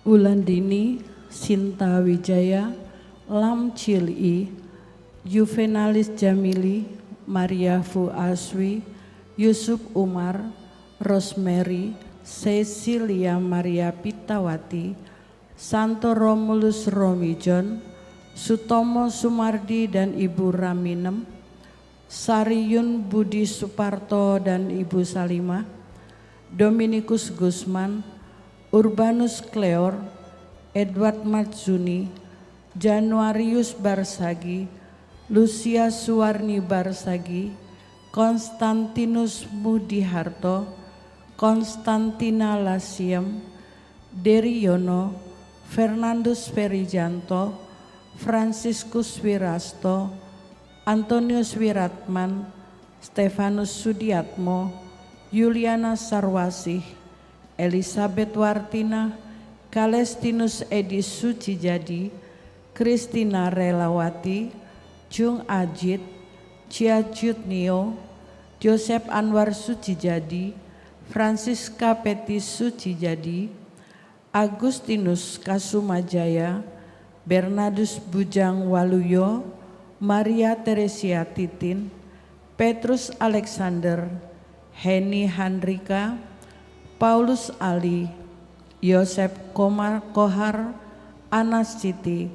Ulandini, Sinta Wijaya, Lam Chili, Juvenalis Jamili, Maria Fu Aswi, Yusuf Umar, Rosemary, Cecilia Maria Pitawati, Santo Romulus Romijon, Sutomo Sumardi dan Ibu Raminem, Sariyun Budi Suparto dan Ibu Salimah, Dominikus Gusman, Urbanus Cleor, Edward Matsuni, Januarius Barsagi, Lucia Suwarni Barsagi, Konstantinus Mudiharto, Konstantina Lasiem, Deriono, Fernandus Ferijanto, Franciscus Wirasto, Antonius Wiratman, Stefanus Sudiatmo, Yuliana Sarwasih, Elizabeth Wartina, Kalestinus Edi Sucijadi, Kristina Relawati, Jung Ajit, Cia Jutnio, Joseph Anwar Sucijadi, Francisca Peti Sucijadi, Agustinus Kasumajaya, Bernardus Bujang Waluyo, Maria Teresia Titin, Petrus Alexander, Heni Handrika, Paulus Ali, Yosef Kohar, Anas Siti,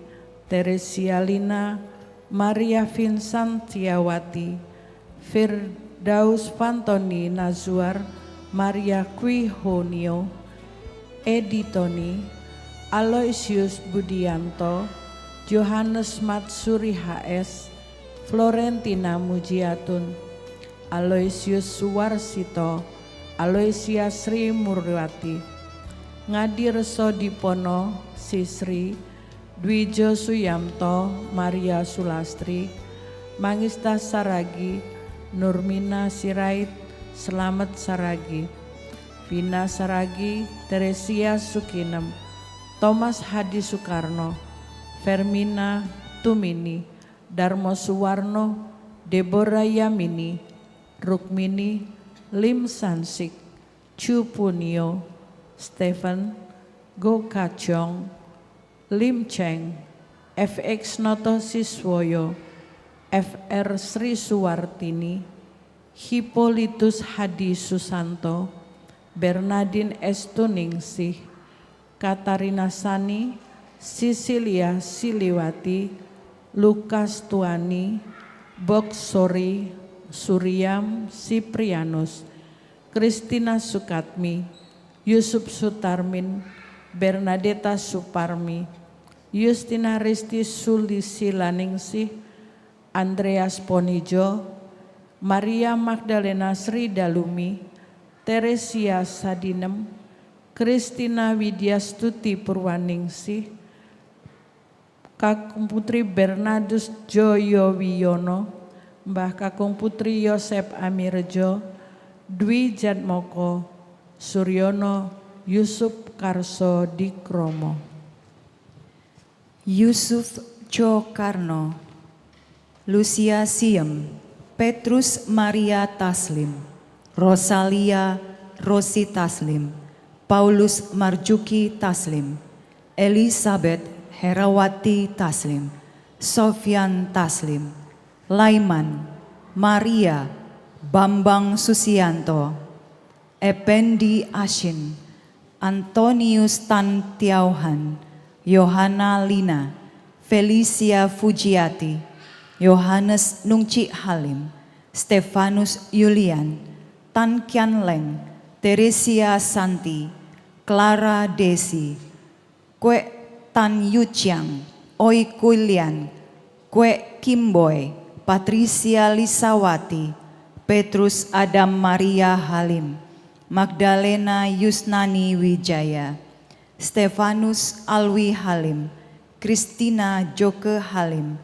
Teresia Lina, Maria Vinsantiawati, Firdaus Fantoni Nazwar, Maria Kwihonio, Edi Toni, Aloysius Budianto, Johannes Matsuri HS, Florentina Mujiatun, Aloysius Suwarsito, Aloysia Sri Murwati, Ngadi Reso Dipono, Sisri, Dwijo Suyamto, Maria Sulastri, Mangista Saragi, Nurmina Sirait, Selamat Saragi, Vina Saragi, Teresia Sukinem, Thomas Hadi Soekarno, Fermina Tumini, Darmo Suwarno, Deborah Yamini, Rukmini, Lim Sansik, Chu Punio, Stephen, Go Kachong, Lim Cheng, FX Noto Siswoyo, FR Sri Suwartini, Hippolytus Hadi Susanto, Bernardine S. Tuningsih, Katarina Sani, Sisilia Siliwati, Lukas Tuani, Boksori, Suryam Siprianus, Kristina Sukatmi, Yusuf Sutarmin, Bernadetta Suparmi, Justina Risti Sulisilaningsih, Andreas Ponijo, Maria Magdalena Sri Dalumi, Teresia Sadinem, Kristina Widyastuti Purwaningsih, Kakung Putri Bernardus Joyo Wiyono, Mbah Kakung Putri Yosep Amirjo, Dwi Jatmoko, Suryono, Yusuf Karso Dikromo, Yusuf Jokarno, Lucia Siem, Petrus Maria Taslim, Rosalia Rosi Taslim, Paulus Marjuki Taslim, Elizabeth Herawati Taslim, Sofyan Taslim, Laiman, Maria, Bambang Susianto, Ependi Ashin, Antonius Tantiauhan, Yohana Lina, Felicia Fujiati, Yohanes Nungci Halim, Stefanus Yulian, Tan Kian Leng, Teresia Santi, Clara Desi, Kwe Tan Yuchiang, Oi Kuilian, Kwe Kimboy, Patricia Lisawati, Petrus Adam Maria Halim, Magdalena Yusnani Wijaya, Stefanus Alwi Halim, Kristina Joke Halim,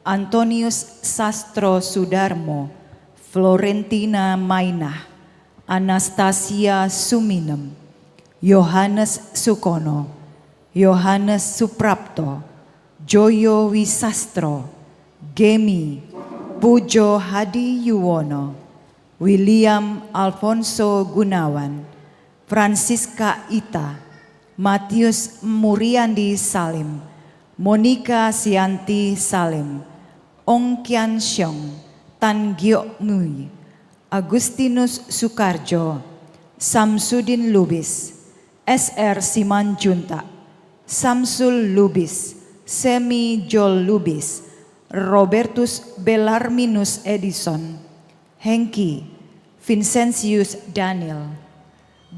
Antonius Sastro Sudarmo, Florentina Mainah, Anastasia Suminem, Yohanes Sukono, Yohanes Suprapto, Joyo Wisastro, Gemi, Pujo Hadi Yuwono, William Alfonso Gunawan, Francisca Ita, Matius Muriandi Salim, Monica Sianti Salim, Ong Kian Siong, Tan Giok Ngui, Agustinus Sukarjo, Samsudin Lubis, SR Simanjuntak, Samsul Lubis, Semi Jol Lubis, Robertus Belarminus Edison, Hengki, Vincentius Daniel,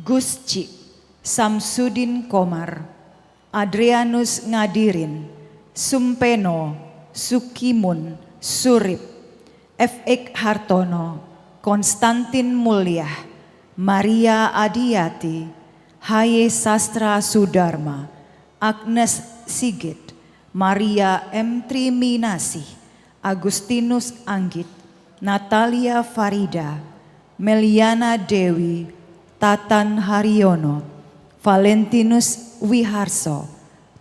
Gus Cik, Samsudin Komar, Adrianus Ngadirin, Sumpeno, Sukimun, Surip, F.Ek Hartono, Konstantin Mulyah, Maria Adiyati, Haye Sastra Sudarma, Agnes Sigit, Maria M. Triminasih, Agustinus Anggit, Natalia Farida, Meliana Dewi, Tatan Haryono, Valentinus Wiharso,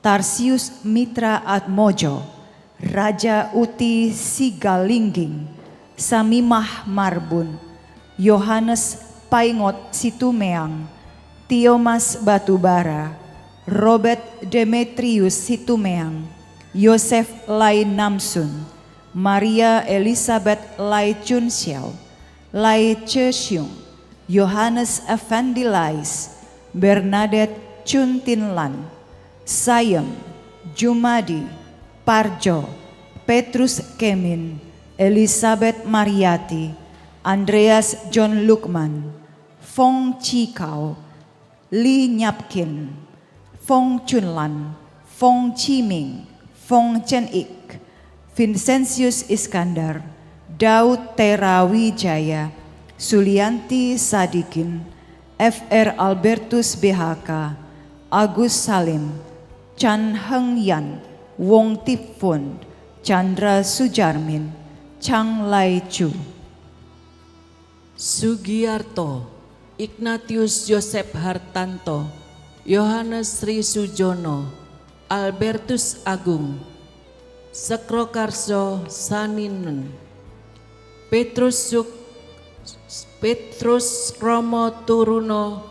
Tarsius Mitra Atmojo, Raja Uti Sigalingging, Samimah Marbun, Yohanes Paingot Situmeang, Tiomas Batubara, Robert Demetrius Situmeang, Yosef Lai Namsun, Maria Elizabeth Lai Chunxiao, Lai Chesiung, Yohanes Effendi Lais, Bernadette Chuntinlan, Sayem, Jumadi, Parjo, Petrus Kemin, Elizabeth Mariati, Andreas John Lukman, Fong Chikau, Li Nyapkin, Fong Chunlan, Fong Chiming, Fong Chen Ik, Vincentius Iskandar, Daud Terawijaya, Sulianti Sadikin, Fr. Albertus BHK, Agus Salim, Chan Heng Yan, Wong Tip Fun, Chandra Sujarmin, Chang Lai Chu, Sugiarto, Ignatius Joseph Hartanto, Yohanes Sri Sujono, Albertus Agung, Sekrokarso Saninen, Petrus Romo Turuno,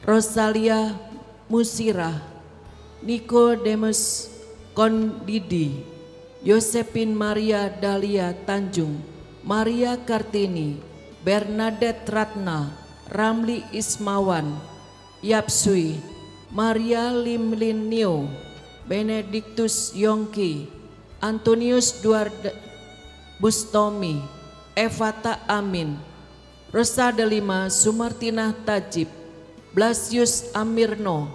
Rosalia Musira, Nicodemus Kondidi, Yosepin Maria Dahlia Tanjung, Maria Kartini, Bernadette Ratna, Ramli Ismawan, Yapsui, Maria Limlinio, Benedictus Yongki, Antonius Duarda Bustomi, Evata Amin, Rosa Delima Sumartinah Tajib, Blasius Amirno,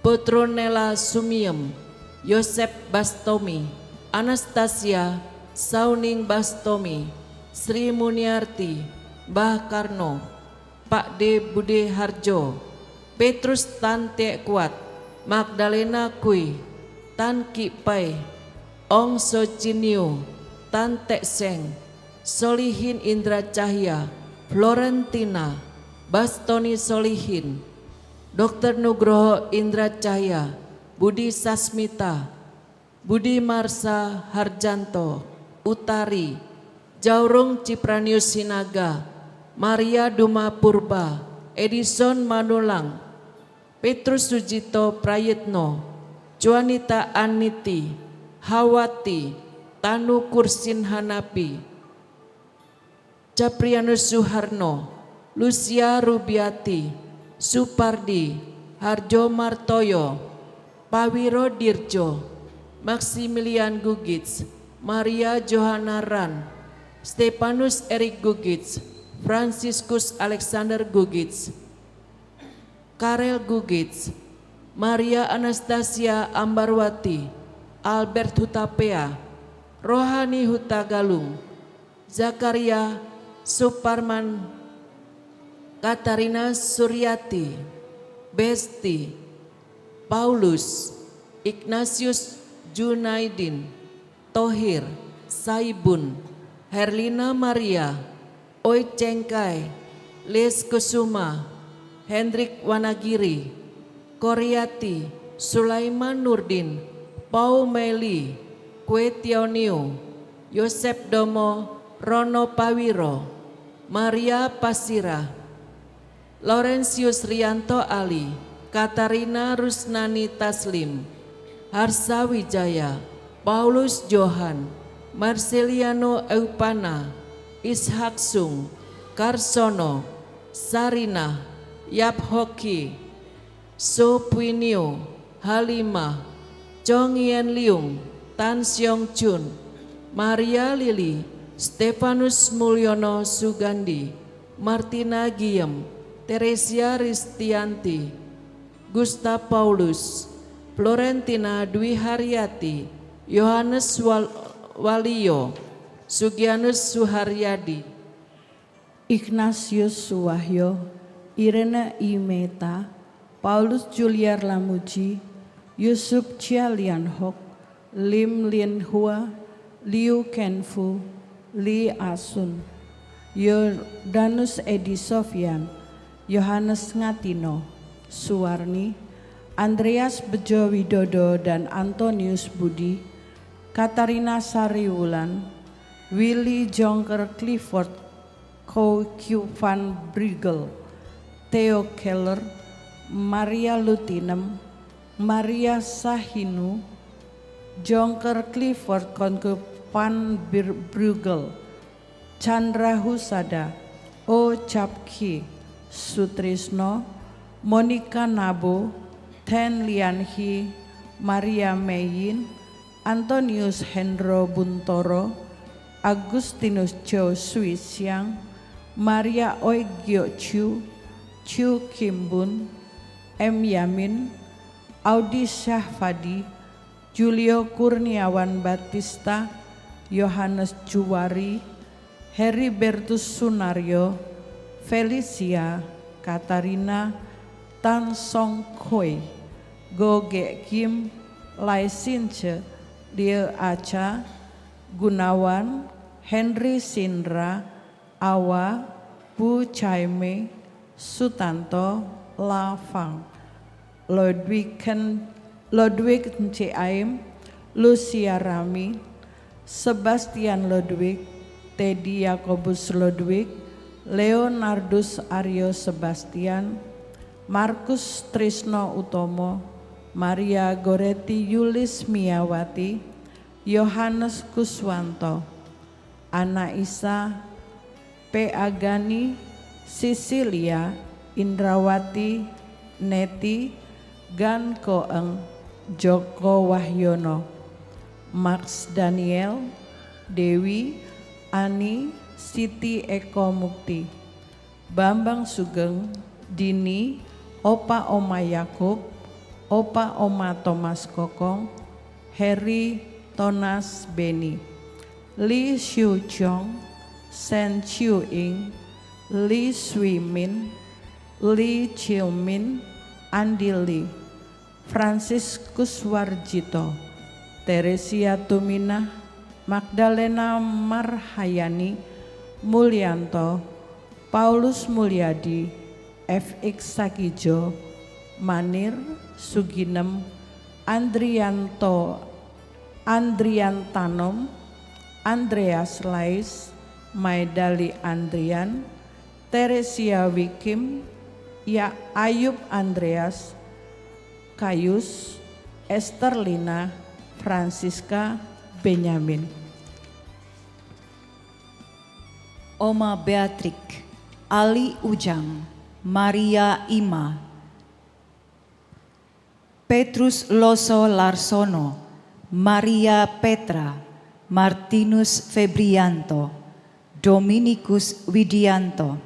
Petronella Sumiem, Yosep Bastomi, Anastasia Sauning Bastomi, Sri Muniarti, Mbah Karno, Pak D. Bude Harjo, Petrus Tante Kuat, Magdalena Kui, Tan Ki Pai, Ong Socinio, Tan Tek Seng, Solihin Indra Cahya, Florentina, Bastoni Solihin, Dr. Nugroho Indra Cahya, Budi Sasmita, Budi Marsa Harjanto, Utari, Jaurung Cipranius Sinaga, Maria Duma Purba, Edison Manulang, Petrus Sujito Prayitno, Juanita Aniti, Hawati, Tanu Kursin Hanapi, Caprianus Suharno, Lucia Rubiati, Supardi, Harjo Martoyo, Pawiro Dirjo, Maximilian Gugits, Maria Johanna Ran, Stepanus Erik Gugits, Franciscus Alexander Gugits, Karel Gugits, Maria Anastasia Ambarwati, Albert Hutapea, Rohani Hutagalung, Zakaria Suparman, Katarina Suryati, Besti, Paulus, Ignatius Junaidin, Tohir, Saibun, Herlina Maria, Oi Cengkai, Les Kusuma, Hendrik Wanagiri, Koryati, Sulaiman Nurdin, Pau Meli, Kue Tionio, Yosep Domo, Rono Pawiro, Maria Pasira, Laurentius Rianto Ali, Katarina Rusnani Taslim, Harsa Wijaya, Paulus Johan, Marceliano Eupana, Ishak Sung, Karsono, Sarina, Yap Hoki, So Puinio, Halimah, Chong Yen Liung, Tan Siong Chun, Maria Lili, Stefanus Mulyono Sugandi, Martina Giem, Teresia Ristianti, Gustav Paulus, Florentina Dwi Haryati, Yohanes Walio, Sugianus Suharyadi, Ignatius Suwahyo, Irene Imeta, Paulus Juliar Lamuji, Yusuf Chia Lian Hok, Lim Lien Hua, Liu Kenfu, Li Asun, Yordanus Edi Sofyan, Yohanes Ngatino, Suwarni, Andreas Bejo Widodo dan Antonius Budi, Katarina Sariwulan, Willy Jonker Clifford, Ko Q van Brigel, Theo Keller, Maria Lutinem, Maria Sahinu, Jonker Clifford Konke van Brugel, Chandra Husada, O Chapki, Sutrisno, Monica Nabo, Ten Lianhi, Maria Meyin, Antonius Hendro Buntoro, Agustinus Jo Sui Siang, Maria Oi Gyo Chu, Chu Kimbun, M Yamin, Audi Syahfadi, Julio Kurniawan Batista, Yohanes Juwari, Heribertus Sunario, Felicia, Katarina, Tan Song Khoi, Go Ge Kim, Lai Sinche, Lie Acha, Gunawan, Henry Sindra, Awa, Bu Chaime, Sutanto, La Fang, Ludwig C. Aim, Lucia Rami, Sebastian Ludwig, Teddy Yakobus Ludwig, Leonardus Aryo Sebastian, Markus Trisno Utomo, Maria Goretti Yulis Miawati, Yohanes Kuswanto, Ana Isa, P. Agani, Sisilia, Indrawati, Neti, Gan Koeng, Joko Wahyono, Max Daniel, Dewi, Ani, Siti Eko Mukti, Bambang Sugeng, Dini, Opa Oma Yakub, Opa Oma Thomas Kokong, Heri Tonas Beni, Li Xiu Chong, Sen Chiu Ing, Li Sui Min, Li Chiu Min, Andi Li, Franciscus Warjito, Teresia Tumina, Magdalena Marhayani, Mulyanto, Paulus Mulyadi, FX Sakijo, Manir Suginem, Andriantanom, Andreas Lais, Maidali Andrian, Teresia Wikim, Ya Ayub Andreas, Kayus, Esterlina, Francisca, Benyamin. Oma Beatrik, Ali Ujang, Maria Ima, Petrus Loso Larsono, Maria Petra, Martinus Febrianto, Dominikus Widianto,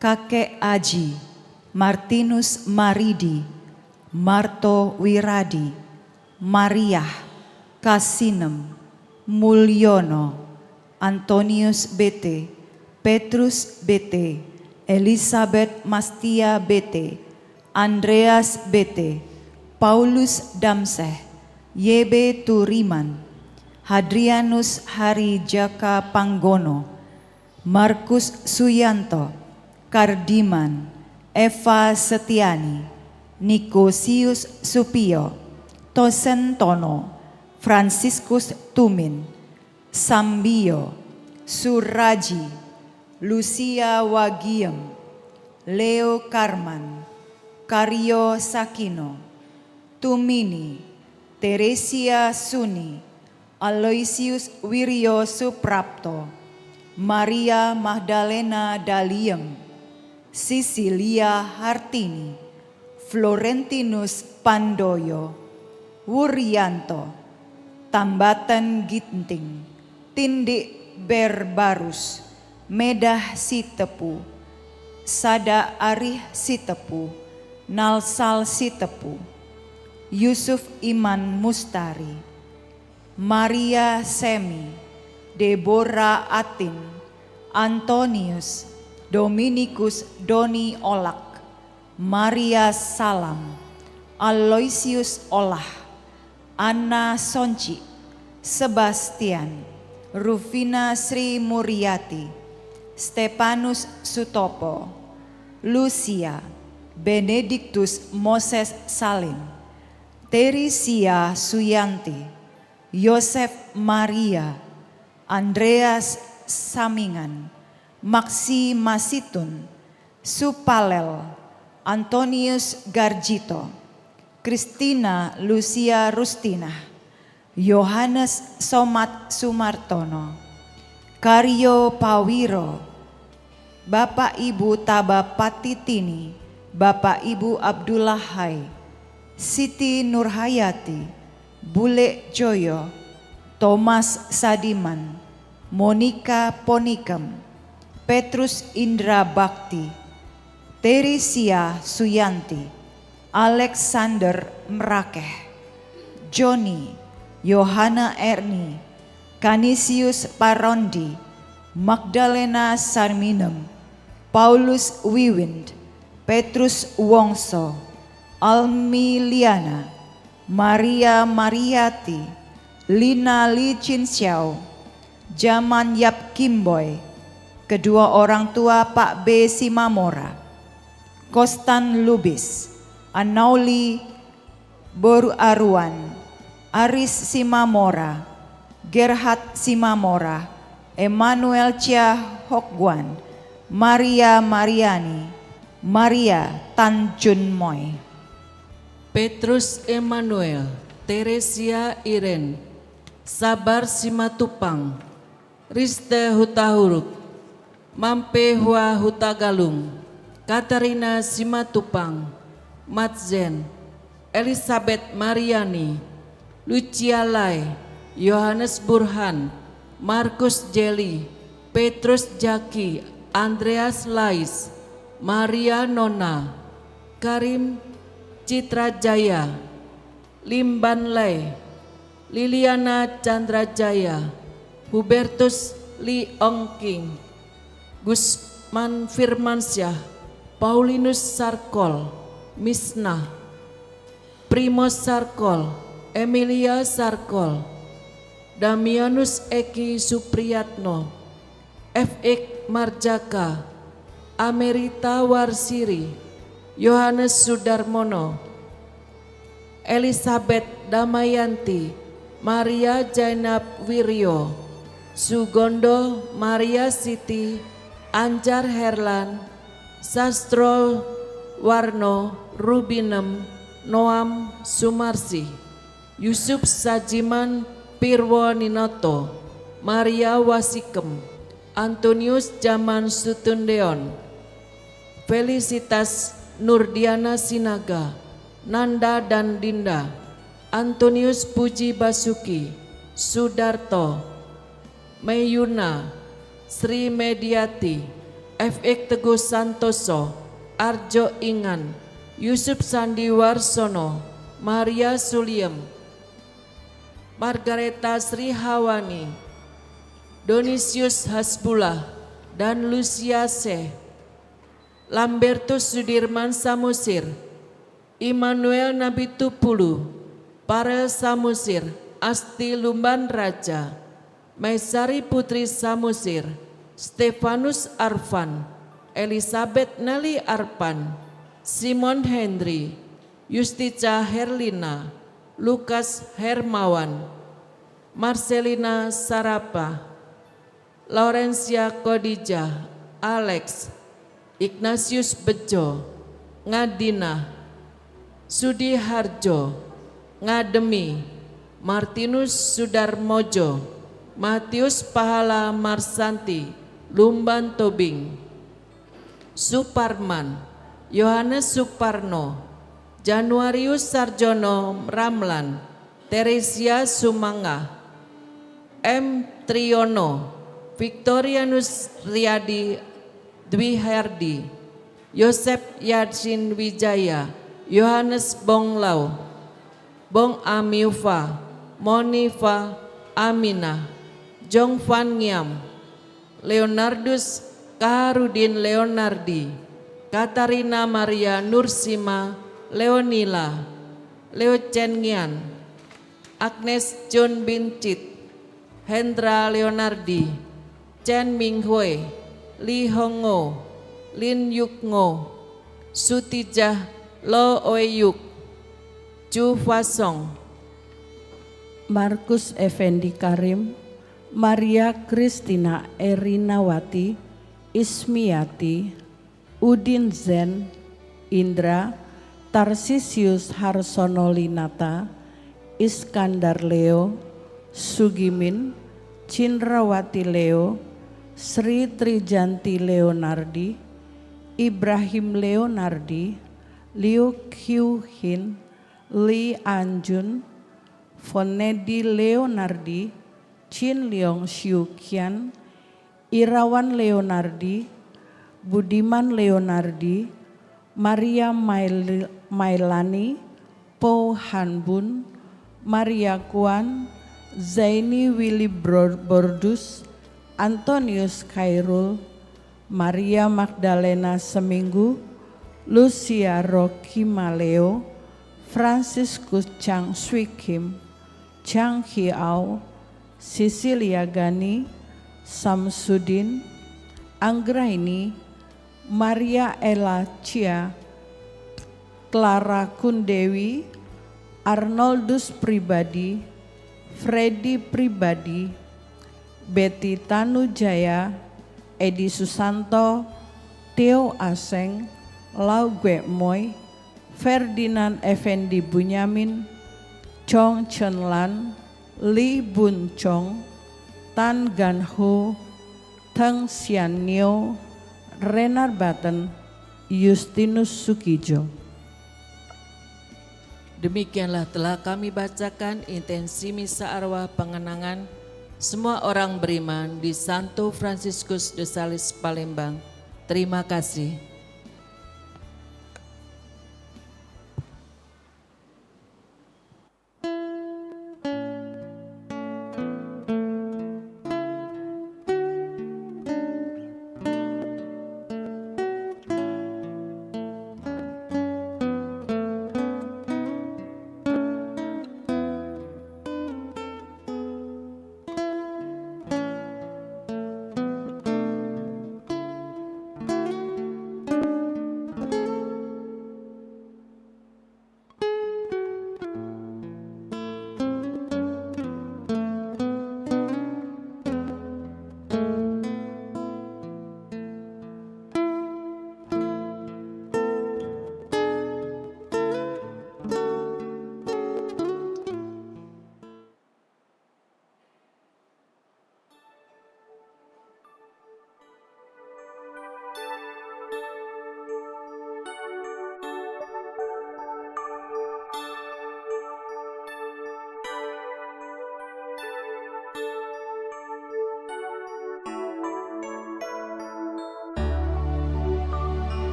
Kakek Aji, Martinus Maridi, Marto Wiradi, Maria, Kasinem, Mulyono, Antonius BT, Petrus BT, Elizabeth Mastia BT, Andreas BT, Paulus Damseh, YB Turiman, Hadrianus Hari Jaka Panggono, Markus Suyanto, Kardiman, Eva Setiani, Nikosius Supio, Tosen Tono, Franciscus Tumin, Sambio, Suraji, Lucia Wagiem, Leo Karman, Karyo Sakino, Tumini, Teresia Suni, Aloysius Wiryo Suprapto, Maria Magdalena Daliem, Sisilia Hartini, Florentinus Pandoyo, Wuryanto, Tambatan Ginting, Tindik Berbarus, Medah Sitepu, Sada Arih Sitepu, Nalsal Sitepu, Yusuf Iman Mustari, Maria Semi, Deborah Atin, Antonius, Dominikus Doni Olak, Maria Salam, Aloysius Olah, Anna Sonci, Sebastian, Rufina Sri Muryati, Stepanus Sutopo, Lucia, Benedictus Moses Salim, Teresia Suyanti, Yosef Maria, Andreas Samingan, Maksi Masitun, Supalel, Antonius Garjito, Kristina Lucia Rustina, Yohanes Somat Sumartono, Karyo Pawiro, Bapak Ibu Taba Patitini, Bapak Ibu Abdullah Hai, Siti Nurhayati, Bule Joyo, Thomas Sadiman, Monika Ponikem, Petrus Indra Bakti, Teresia Suyanti, Alexander Merakeh, Joni, Yohana Erni, Canisius Parondi, Magdalena Sarminem, Paulus Wiwind, Petrus Wongso, Almiliana, Maria Mariati, Lina Li Chinxiao, Jaman Yap Kimboy, kedua orang tua Pak B. Simamora, Kostan Lubis, Anauli Boru Aruan, Aris Simamora, Gerhard Simamora, Emmanuel Chia Hokguan, Maria Mariani, Maria Tanjun Moy, Petrus Emmanuel, Teresia Iren, Sabar Simatupang, Riste Hutahuruk, Mampe Hua Hutagalung, Katarina Simatupang, Matzen, Elizabeth Mariani, Lucia Lai, Yohanes Burhan, Markus Jeli, Petrus Jaki, Andreas Lais, Maria Nona, Karim Citra Jaya, Limban Lei, Liliana Chandra Jaya, Hubertus Li Ongking, Gusman Firmansyah, Paulinus Sarkol, Misnah, Primos Sarkol, Emilia Sarkol, Damianus Eki Supriyatno, F.Ek Marjaka, Amerita Warsiri, Yohanes Sudarmono, Elizabeth Damayanti, Maria Jainab Wiryo, Sugondo Maria Siti, Anjar Herlan, Sastro Warno Rubinem, Noam Sumarsi, Yusuf Sajiman Pirwoninoto, Maria Wasikem, Antonius Jaman Sutundeon, Felicitas Nurdiana Sinaga, Nanda dan Dinda, Antonius Puji Basuki, Sudarto, Mayuna, Sri Mediati, F.Ek Teguh Santoso, Arjo Ingan, Yusuf Sandiwarsono, Maria Suliem, Margareta Sri Hawani, Donisius Hasbullah, dan Lucia Se, Lambertus Sudirman Samusir, Immanuel Nabitupulu, Parel Samusir, Asti Lumban Raja, Maisari Putri Samusir, Stefanus Arfan, Elizabeth Nelly Arpan, Simon Henry, Justica Herlina, Lukas Hermawan, Marcelina Sarapa, Laurencia Kodija, Alex, Ignatius Bejo, Ngadina, Sudiharjo, Ngademi, Martinus Sudarmojo, Matius Pahala Marsanti, Lumban Tobing, Suparman, Yohanes Suparno, Januarius Sarjono Ramlan, Teresia Sumanga, M. Triyono, Victorianus Riyadi Dwi Herdi, Yosep Yadsin Wijaya, Yohanes Bonglau, Bong Amiufa, Monifa Aminah, Jong Van Ngiam, Leonardus Kaharudin Leonardi, Katarina Maria Nursima Leonila, Leo Chen Ngian, Agnes John Bincit, Hendra Leonardi, Chen Minghui, Li Hongo, Lin Yuk Ngo, Sutijah Lo Oyuk, Chu Fasong, Markus Effendi Karim, Maria Kristina Erinawati, Ismiati, Udin Zen, Indra, Tarsisius Harsono Linata, Iskandar Leo, Sugimin, Cindrawati Leo, Sri Trijanti Leonardi, Ibrahim Leonardi, Liu Kyu Hin, Li Anjun, Fonedi Leonardi, Chin Leong Xiu Kian, Irawan Leonardi, Budiman Leonardi, Maria Mailani, Po Hanbun, Maria Kuan, Zaini Willy Bordus, Antonius Khairul, Maria Magdalena Seminggu, Lucia Rocky Maleo, Franciscus Chang Sui Kim, Chang Hiao, Cecilia Gani, Samsudin, Anggraini, Maria Ella Chia, Clara Kundewi, Arnoldus Pribadi, Freddy Pribadi, Betty Tanujaya, Edi Susanto, Theo Aseng, Lau Gue Moy, Ferdinand Effendi Bunyamin, Chong Chen Lan, Li Bun Chong, Tan Gan Ho, Teng Sian Nio, Renar Baten, Justinus Sukijo. Demikianlah telah kami bacakan intensi misa arwah pengenangan semua orang beriman di Santo Franciscus de Sales Palembang. Terima kasih.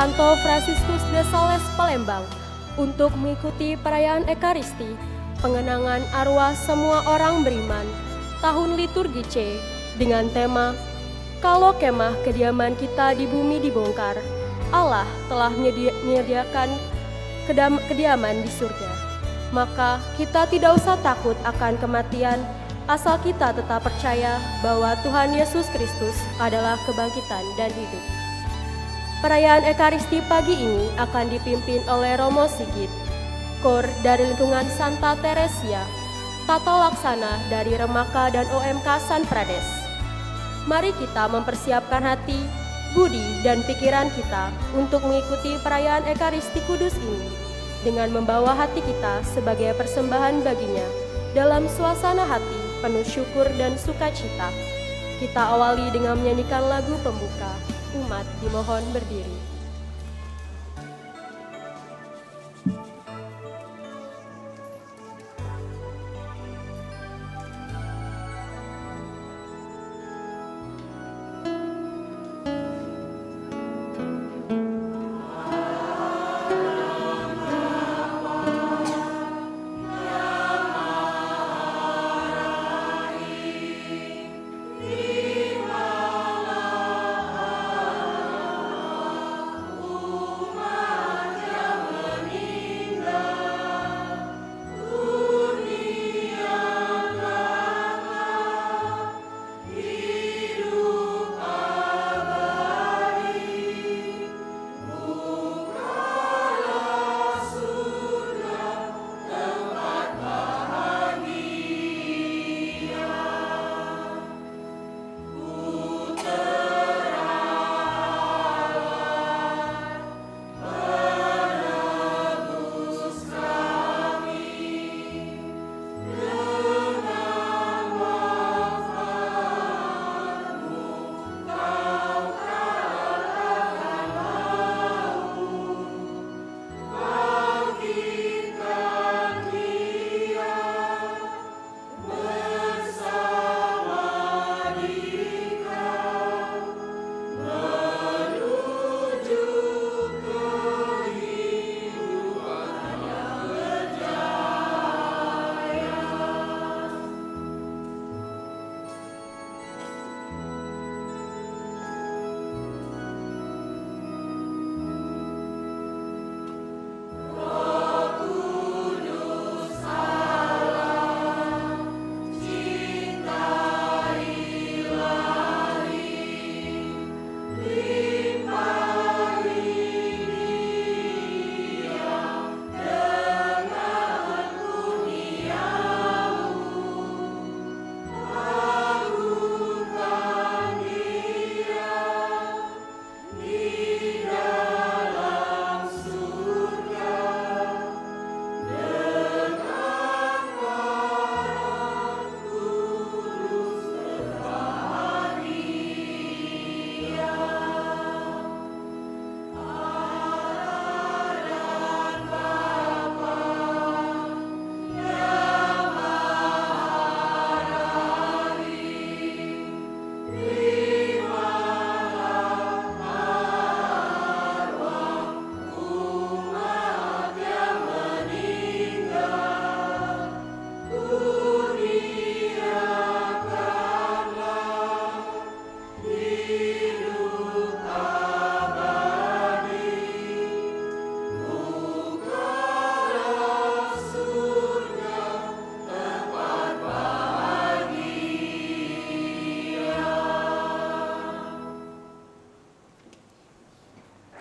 Santo Fransiskus de Sales Palembang untuk mengikuti perayaan Ekaristi, pengenangan arwah semua orang beriman, tahun liturgi C, dengan tema "Kalau kemah kediaman kita di bumi dibongkar, Allah telah menyediakan kediaman di surga. Maka kita tidak usah takut akan kematian, asal kita tetap percaya bahwa Tuhan Yesus Kristus adalah kebangkitan dan hidup." Perayaan Ekaristi pagi ini akan dipimpin oleh Romo Sigit, Kor dari lingkungan Santa Teresia, Tata Laksana dari Remaka dan OMK San Prades. Mari kita mempersiapkan hati, budi, dan pikiran kita untuk mengikuti perayaan Ekaristi Kudus ini dengan membawa hati kita sebagai persembahan baginya dalam suasana hati penuh syukur dan sukacita. Kita awali dengan menyanyikan lagu pembuka, "Umat dimohon berdiri."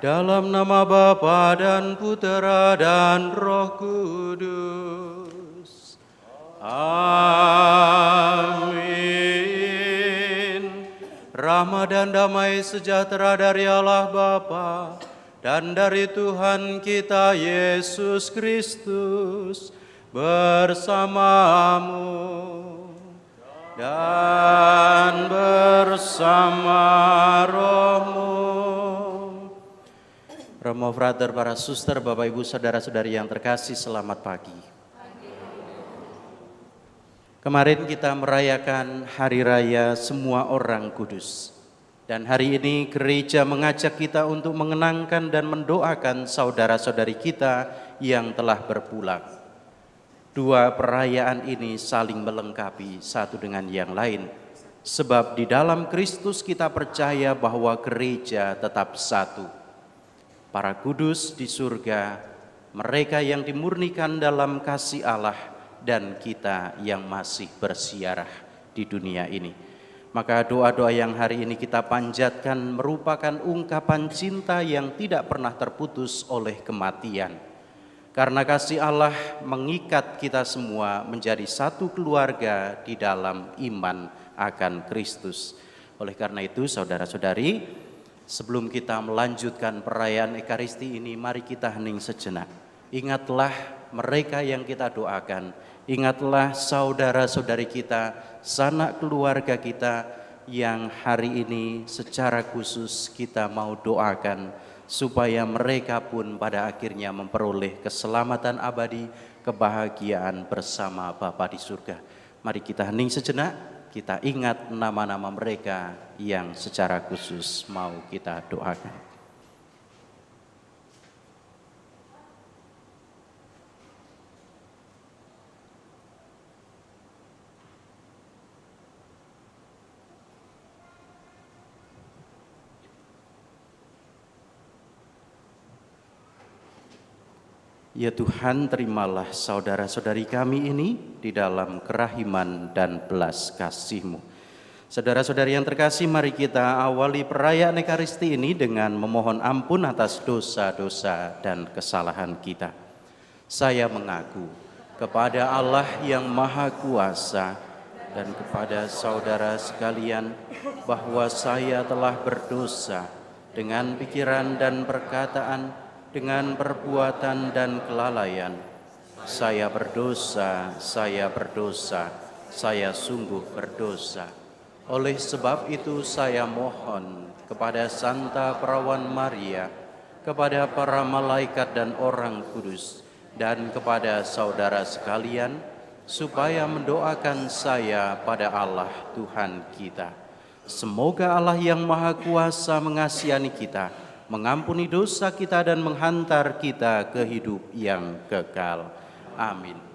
Dalam nama Bapa dan Putera dan Roh Kudus. Amin. Rahmat dan damai sejahtera dari Allah Bapa dan dari Tuhan kita Yesus Kristus bersamamu dan bersama rohmu. Romo Frater, para suster, Bapak Ibu, Saudara-saudari yang terkasih, selamat pagi. Kemarin kita merayakan Hari Raya Semua Orang Kudus. Dan hari ini gereja mengajak kita untuk mengenangkan dan mendoakan saudara-saudari kita yang telah berpulang. Dua perayaan ini saling melengkapi satu dengan yang lain. Sebab di dalam Kristus kita percaya bahwa gereja tetap satu. Para kudus di surga, mereka yang dimurnikan dalam kasih Allah, dan kita yang masih bersiarah di dunia ini. Maka doa-doa yang hari ini kita panjatkan merupakan ungkapan cinta yang tidak pernah terputus oleh kematian. Karena kasih Allah mengikat kita semua menjadi satu keluarga di dalam iman akan Kristus. Oleh karena itu saudara-saudari, sebelum kita melanjutkan perayaan Ekaristi ini, mari kita hening sejenak. Ingatlah mereka yang kita doakan. Ingatlah saudara-saudari kita, sanak keluarga kita yang hari ini secara khusus kita mau doakan supaya mereka pun pada akhirnya memperoleh keselamatan abadi, kebahagiaan bersama Bapa di surga. Mari kita hening sejenak, kita ingat nama-nama mereka yang secara khusus mau kita doakan. Ya Tuhan, terimalah saudara-saudari kami ini di dalam kerahiman dan belas kasih-Mu. Saudara-saudari yang terkasih, mari kita awali perayaan Ekaristi ini dengan memohon ampun atas dosa-dosa dan kesalahan kita. Saya mengaku kepada Allah yang Maha Kuasa dan kepada saudara sekalian bahwa saya telah berdosa dengan pikiran dan perkataan, dengan perbuatan dan kelalaian. Saya berdosa, saya sungguh berdosa. Oleh sebab itu saya mohon kepada Santa Perawan Maria, kepada para malaikat dan orang kudus, dan kepada saudara sekalian, supaya mendoakan saya pada Allah Tuhan kita. Semoga Allah yang Maha Kuasa mengasihani kita, mengampuni dosa kita dan menghantar kita ke hidup yang kekal. Amin.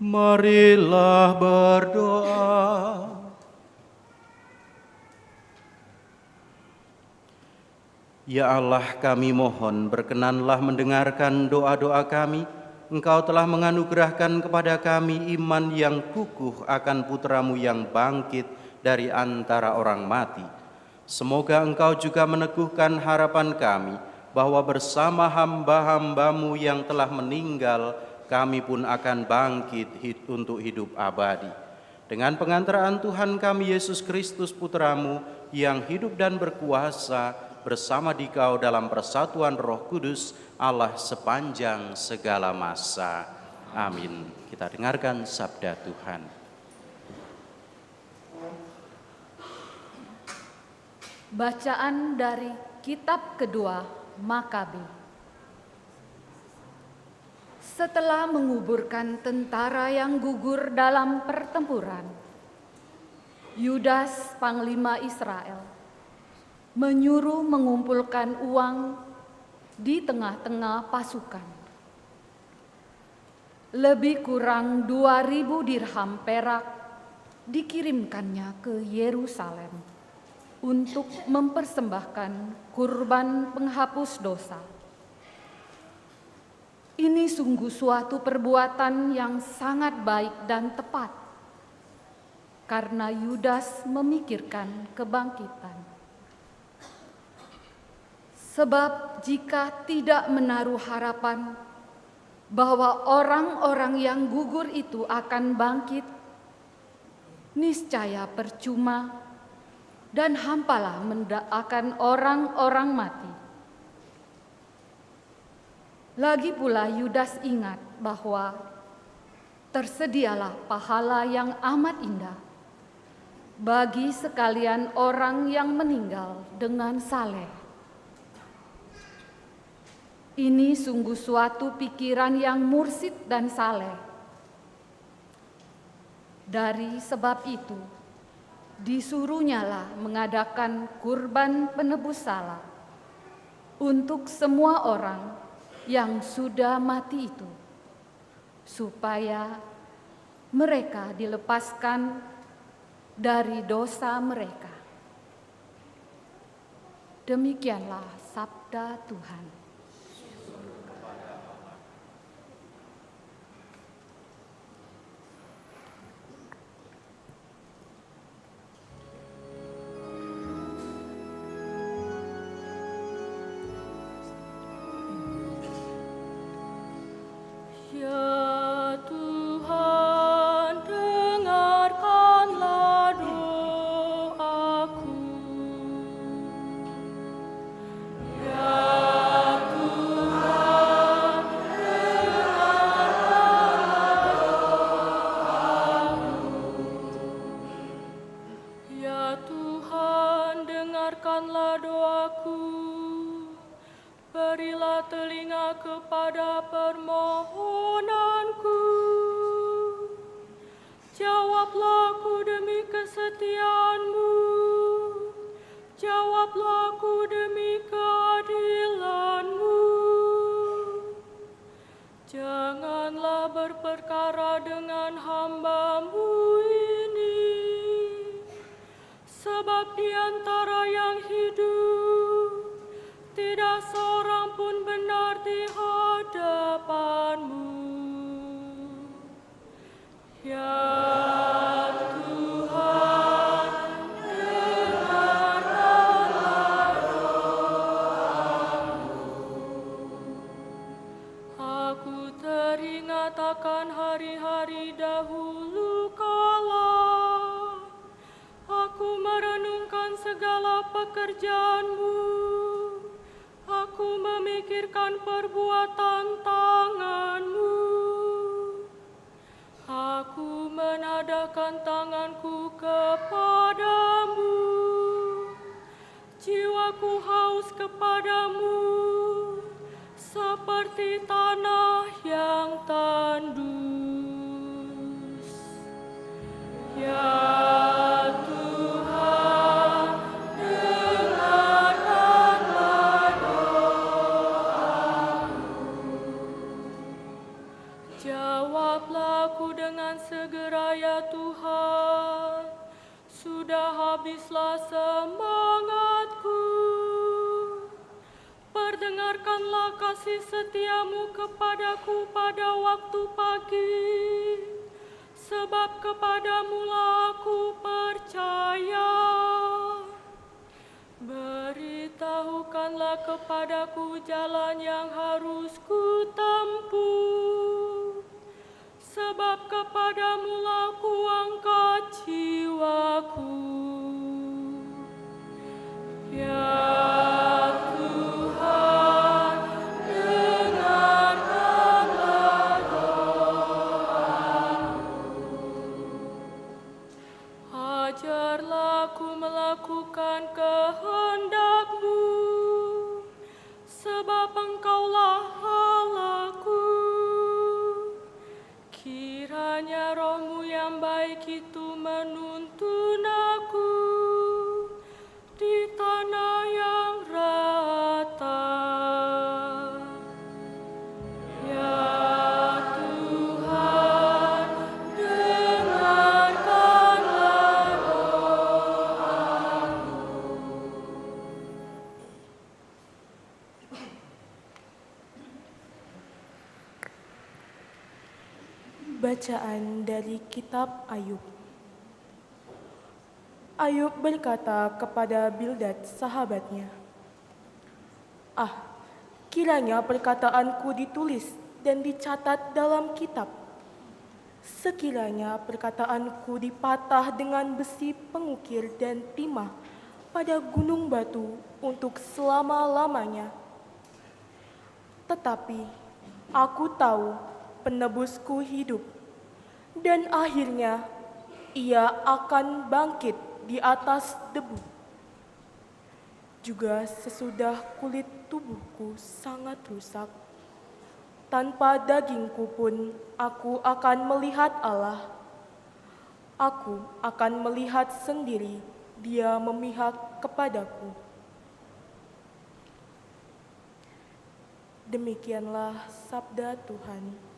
Marilah berdoa. Ya Allah, kami mohon berkenanlah mendengarkan doa-doa kami. Engkau telah menganugerahkan kepada kami iman yang kukuh akan putra-Mu yang bangkit dari antara orang mati. Semoga Engkau juga meneguhkan harapan kami bahwa bersama hamba-hamba-Mu yang telah meninggal, kami pun akan bangkit untuk hidup abadi. Dengan pengantaraan Tuhan kami Yesus Kristus Putra-Mu yang hidup dan berkuasa bersama Dikau dalam persatuan Roh Kudus, Allah sepanjang segala masa. Amin. Kita dengarkan sabda Tuhan. Bacaan dari Kitab Kedua Makabi. Setelah menguburkan tentara yang gugur dalam pertempuran, Yudas, panglima Israel, menyuruh mengumpulkan uang di tengah-tengah pasukan. Lebih kurang 2.000 dirham perak dikirimkannya ke Yerusalem. untuk mempersembahkan kurban penghapus dosa. Ini sungguh suatu perbuatan yang sangat baik dan tepat, karena Yudas memikirkan kebangkitan. Sebab jika tidak menaruh harapan bahwa orang-orang yang gugur itu akan bangkit, niscaya percuma dan hampalah akan orang-orang mati. Lagi pula Yudas ingat bahwa tersedialah pahala yang amat indah bagi sekalian orang yang meninggal dengan saleh. Ini sungguh suatu pikiran yang mursyid dan saleh. Dari sebab itu, disuruhnyalah mengadakan kurban penebus salah untuk semua orang yang sudah mati itu, supaya mereka dilepaskan dari dosa mereka. Demikianlah sabda Tuhan. Ya Tuhan, dengarkanlah doaku. Ya Tuhan, dengarkanlah doaku. Ya Tuhan, dengarkanlah doaku. Berilah telinga kepada permohonanku. Jawablah aku demi kesetiaan-Mu. Jawablah aku demi keadilan-Mu. Janganlah berperkara dengan hamba-Mu ini, sebab di antara yang hidup tidak seorang pun benar di hadapan-Mu. Ya Tuhan, dengarkanlah doaku. Aku teringat akan hari-hari dahulu kala. Aku merenungkan segala pekerjaan-Mu. Aku memikirkan perbuatan tangan-Mu. Aku menadahkan tanganku kepadamu. Jiwaku haus kepadamu, seperti tanah yang tandus. Ya Tuhan, dengarkanlah jawablah aku dengan segera ya Tuhan, sudah habislah semangatku. Perdengarkanlah kasih setia-Mu kepadaku pada waktu pagi, sebab kepadamu-lah aku percaya. Beritahukanlah kepadaku jalan yang harus ku tempuh, sebab kepadamu-lah ku angkat jiwaku. Ya Tuhan, dengarkanlah doaku. Ajarlah aku melakukan kehendak-Mu, sebab Engkaulah Allahku. Kiranya Roh-Mu yang baik itu menuntun aku di tanah yang rata. Ya Tuhan, dengarkanlah doaku. Bacaan dari kitab Ayub. Ayub berkata kepada Bildad sahabatnya, kiranya perkataanku ditulis dan dicatat dalam kitab. Sekiranya perkataanku dipatah dengan besi pengukir dan timah pada gunung batu untuk selama-lamanya. Tetapi aku tahu penebusku hidup, dan akhirnya ia akan bangkit di atas debu. Juga sesudah kulit tubuhku sangat rusak, tanpa dagingku pun aku akan melihat Allah. Aku akan melihat sendiri Dia memihak kepadaku. Demikianlah sabda Tuhan.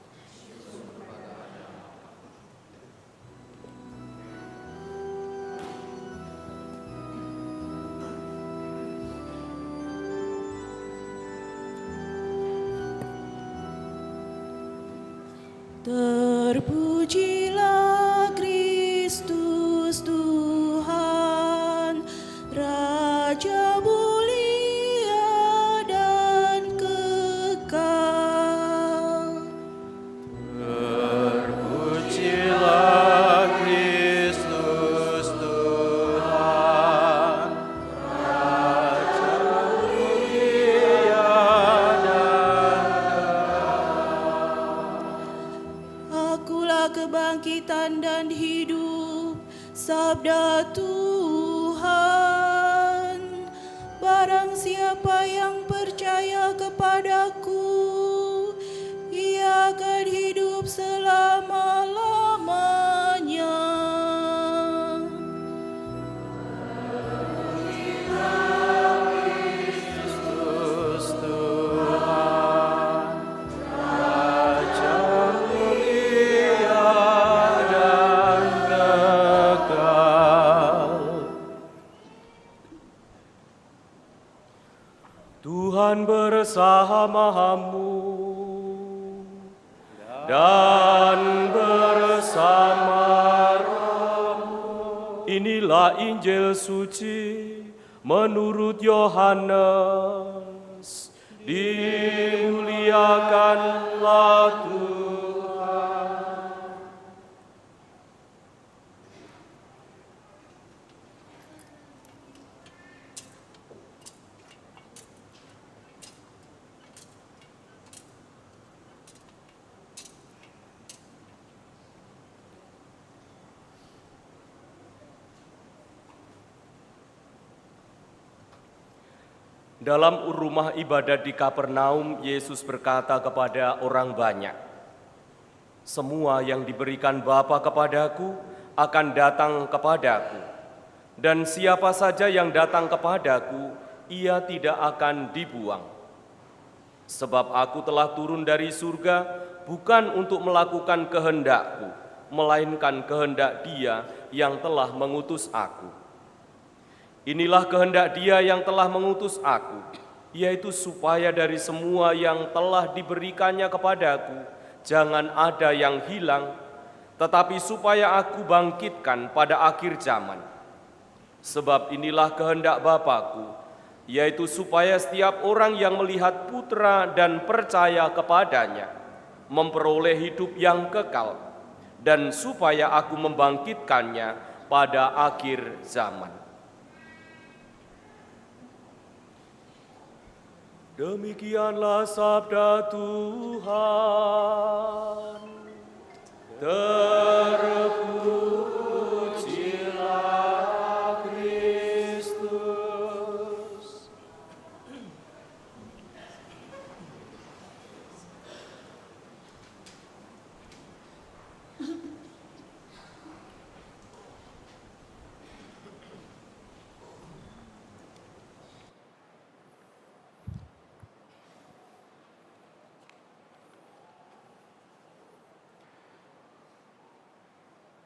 Terpujilah Kristus Tuhan, Raja mulia dan kekal. Terpujilah Kristus Tuhan, Raja mulia Akulah kebangkitan dan hidup, sabda Tuhan. Barang siapa yang percaya kepadaku, ia akan hidup selama-lamanya. Kristus Tuhan, Raja mulia dan kekal. Tuhan bersamamu dan bersama rohmu. Inilah Injil suci menurut Yohanes. Dimuliakanlah Tuhan. Dalam rumah ibadat di Kapernaum, Yesus berkata kepada orang banyak, "Semua yang diberikan Bapa kepadaku akan datang kepadaku, dan siapa saja yang datang kepadaku, ia tidak akan dibuang. Sebab aku telah turun dari surga bukan untuk melakukan kehendakku, melainkan kehendak Dia yang telah mengutus aku. Inilah kehendak Dia yang telah mengutus aku, yaitu supaya dari semua yang telah diberikannya kepadaku, jangan ada yang hilang, tetapi supaya aku bangkitkan pada akhir zaman. Sebab inilah kehendak Bapa-Ku, yaitu supaya setiap orang yang melihat Putra dan percaya kepadanya, memperoleh hidup yang kekal, dan supaya aku membangkitkannya pada akhir zaman." Demikianlah sabda Tuhan. Terpujilah Kristus.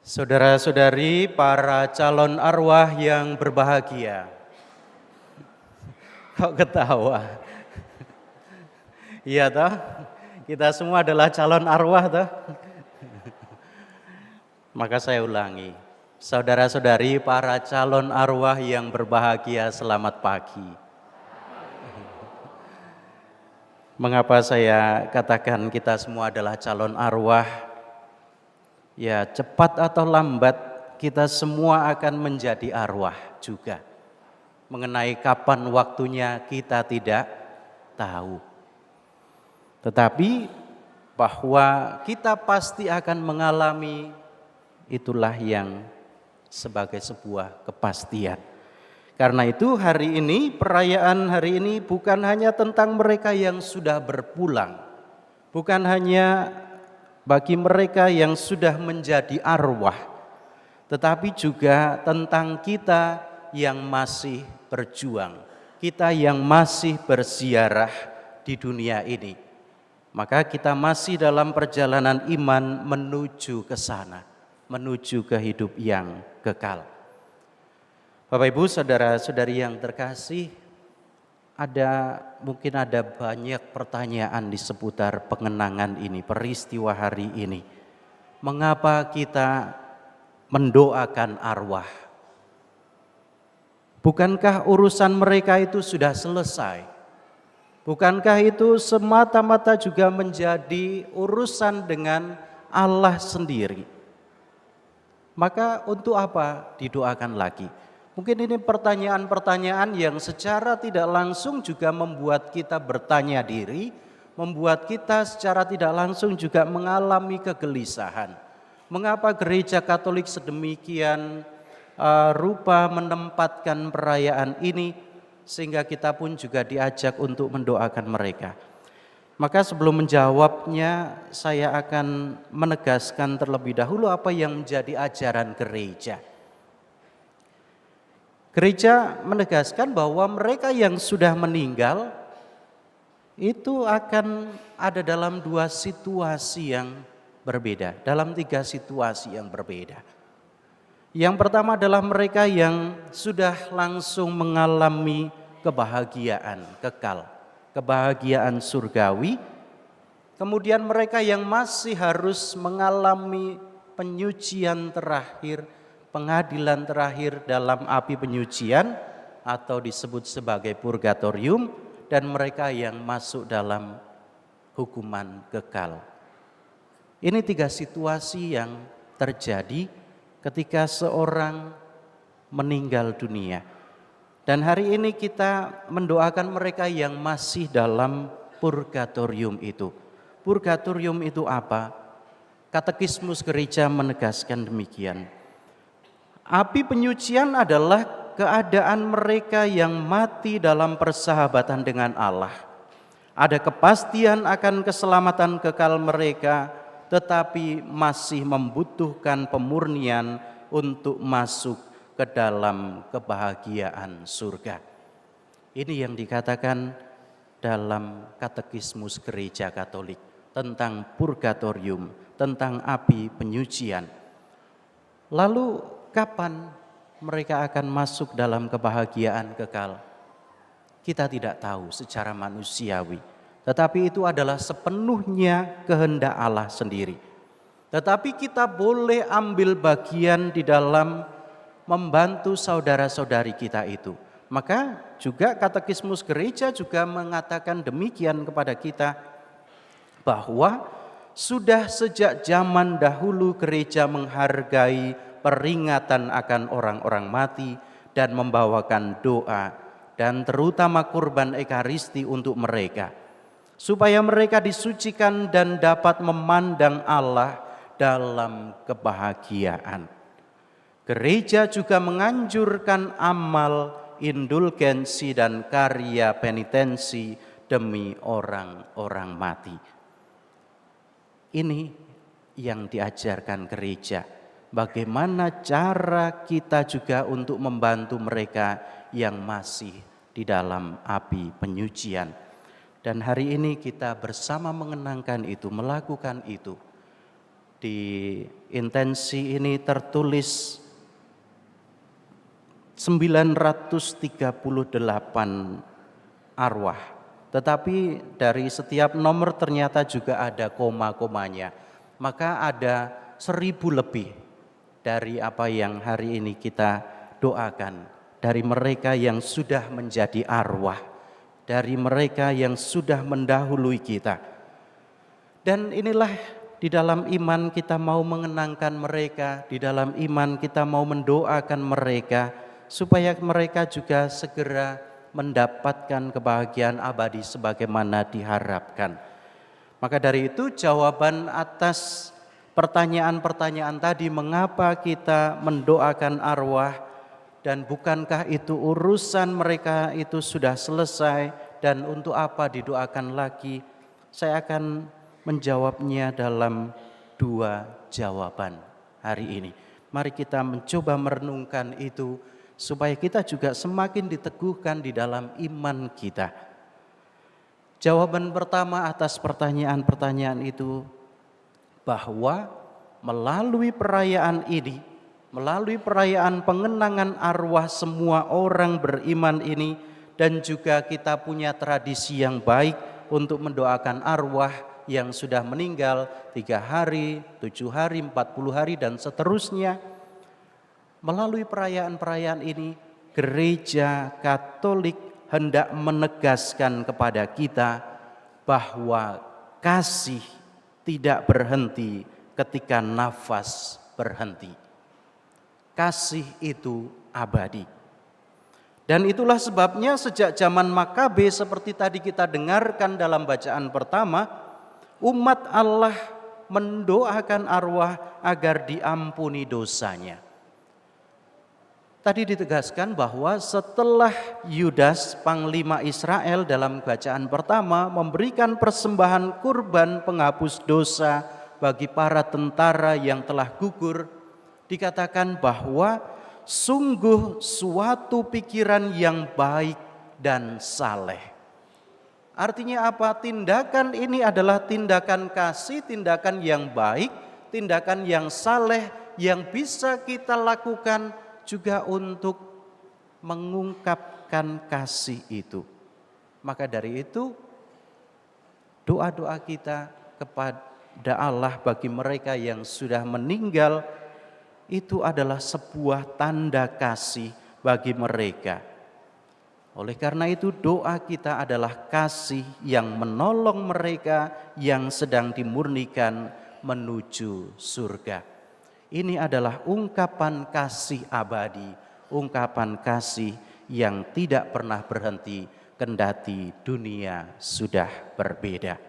Saudara-saudari, para calon arwah yang berbahagia. Kok ketawa? Iya toh? Kita semua adalah calon arwah toh? Maka saya ulangi, saudara-saudari para calon arwah yang berbahagia, selamat pagi. Mengapa saya katakan kita semua adalah calon arwah? Ya, cepat atau lambat kita semua akan menjadi arwah juga. Mengenai kapan waktunya kita tidak tahu. Tetapi bahwa kita pasti akan mengalami, itulah yang sebagai sebuah kepastian. Karena itu hari ini, perayaan hari ini bukan hanya tentang mereka yang sudah berpulang. Bukan hanya bagi mereka yang sudah menjadi arwah. Tetapi juga tentang kita yang masih berjuang. Kita yang masih berziarah di dunia ini. Maka kita masih dalam perjalanan iman menuju ke sana. Menuju ke hidup yang kekal. Bapak Ibu, saudara-saudari yang terkasih, mungkin ada banyak pertanyaan di seputar pengenangan ini, peristiwa hari ini. Mengapa kita mendoakan arwah? Bukankah urusan mereka itu sudah selesai? Bukankah itu semata-mata juga menjadi urusan dengan Allah sendiri? Maka untuk apa didoakan lagi? Mungkin ini pertanyaan-pertanyaan yang secara tidak langsung juga membuat kita bertanya diri, membuat kita secara tidak langsung juga mengalami kegelisahan. Mengapa gereja Katolik sedemikian rupa menempatkan perayaan ini, sehingga kita pun juga diajak untuk mendoakan mereka. Maka sebelum menjawabnya, saya akan menegaskan terlebih dahulu apa yang menjadi ajaran gereja. Gereja menegaskan bahwa mereka yang sudah meninggal itu akan ada dalam 2 situasi yang berbeda, dalam 3 situasi yang berbeda. Yang pertama adalah mereka yang sudah langsung mengalami kebahagiaan kekal, kebahagiaan surgawi. Kemudian mereka yang masih harus mengalami penyucian terakhir, pengadilan terakhir dalam api penyucian atau disebut sebagai purgatorium, dan mereka yang masuk dalam hukuman kekal. Ini 3 situasi yang terjadi ketika seorang meninggal dunia. Dan hari ini kita mendoakan mereka yang masih dalam purgatorium itu. Purgatorium itu apa? Katekismus gereja menegaskan demikian. Api penyucian adalah keadaan mereka yang mati dalam persahabatan dengan Allah. Ada kepastian akan keselamatan kekal mereka, tetapi masih membutuhkan pemurnian untuk masuk ke dalam kebahagiaan surga. Ini yang dikatakan dalam katekismus gereja Katolik tentang purgatorium, tentang api penyucian. Lalu kapan mereka akan masuk dalam kebahagiaan kekal? Kita tidak tahu secara manusiawi, tetapi itu adalah sepenuhnya kehendak Allah sendiri. Tetapi kita boleh ambil bagian di dalam membantu saudara-saudari kita itu. Maka juga katekismus gereja juga mengatakan demikian kepada kita, bahwa sudah sejak zaman dahulu gereja menghargai peringatan akan orang-orang mati dan membawakan doa dan terutama kurban ekaristi untuk mereka, supaya mereka disucikan dan dapat memandang Allah dalam kebahagiaan. Gereja juga menganjurkan amal indulgensi dan karya penitensi demi orang-orang mati. Ini yang diajarkan gereja. Bagaimana cara kita juga untuk membantu mereka yang masih di dalam api penyucian. Dan hari ini kita bersama mengenangkan itu, melakukan itu. Di intensi ini tertulis 938 arwah. Tetapi dari setiap nomor ternyata juga ada koma-komanya. Maka ada 1000 lebih dari apa yang hari ini kita doakan, dari mereka yang sudah menjadi arwah, dari mereka yang sudah mendahului kita. Dan inilah di dalam iman kita mau mengenangkan mereka, di dalam iman kita mau mendoakan mereka, supaya mereka juga segera mendapatkan kebahagiaan abadi sebagaimana diharapkan. Maka dari itu jawaban atas pertanyaan-pertanyaan tadi, mengapa kita mendoakan arwah dan bukankah itu urusan mereka itu sudah selesai dan untuk apa didoakan lagi? Saya akan menjawabnya dalam 2 jawaban hari ini. Mari kita mencoba merenungkan itu supaya kita juga semakin diteguhkan di dalam iman kita. Jawaban pertama atas pertanyaan-pertanyaan itu, bahwa melalui perayaan ini, melalui perayaan pengenangan arwah semua orang beriman ini, dan juga kita punya tradisi yang baik untuk mendoakan arwah yang sudah meninggal 3 hari, 7 hari, 40 hari dan seterusnya. Melalui perayaan-perayaan ini, Gereja Katolik hendak menegaskan kepada kita bahwa kasih tidak berhenti ketika nafas berhenti. Kasih itu abadi. Dan itulah sebabnya sejak zaman Makabe, seperti tadi kita dengarkan dalam bacaan pertama, umat Allah mendoakan arwah agar diampuni dosanya. Tadi ditegaskan bahwa setelah Yudas, panglima Israel dalam bacaan pertama, memberikan persembahan kurban penghapus dosa bagi para tentara yang telah gugur, dikatakan bahwa sungguh suatu pikiran yang baik dan saleh. Artinya apa? Tindakan ini adalah tindakan kasih, tindakan yang baik, tindakan yang saleh yang bisa kita lakukan juga untuk mengungkapkan kasih itu. Maka dari itu doa-doa kita kepada Allah bagi mereka yang sudah meninggal itu adalah sebuah tanda kasih bagi mereka. Oleh karena itu doa kita adalah kasih yang menolong mereka yang sedang dimurnikan menuju surga. Ini adalah ungkapan kasih abadi, ungkapan kasih yang tidak pernah berhenti kendati dunia sudah berbeda.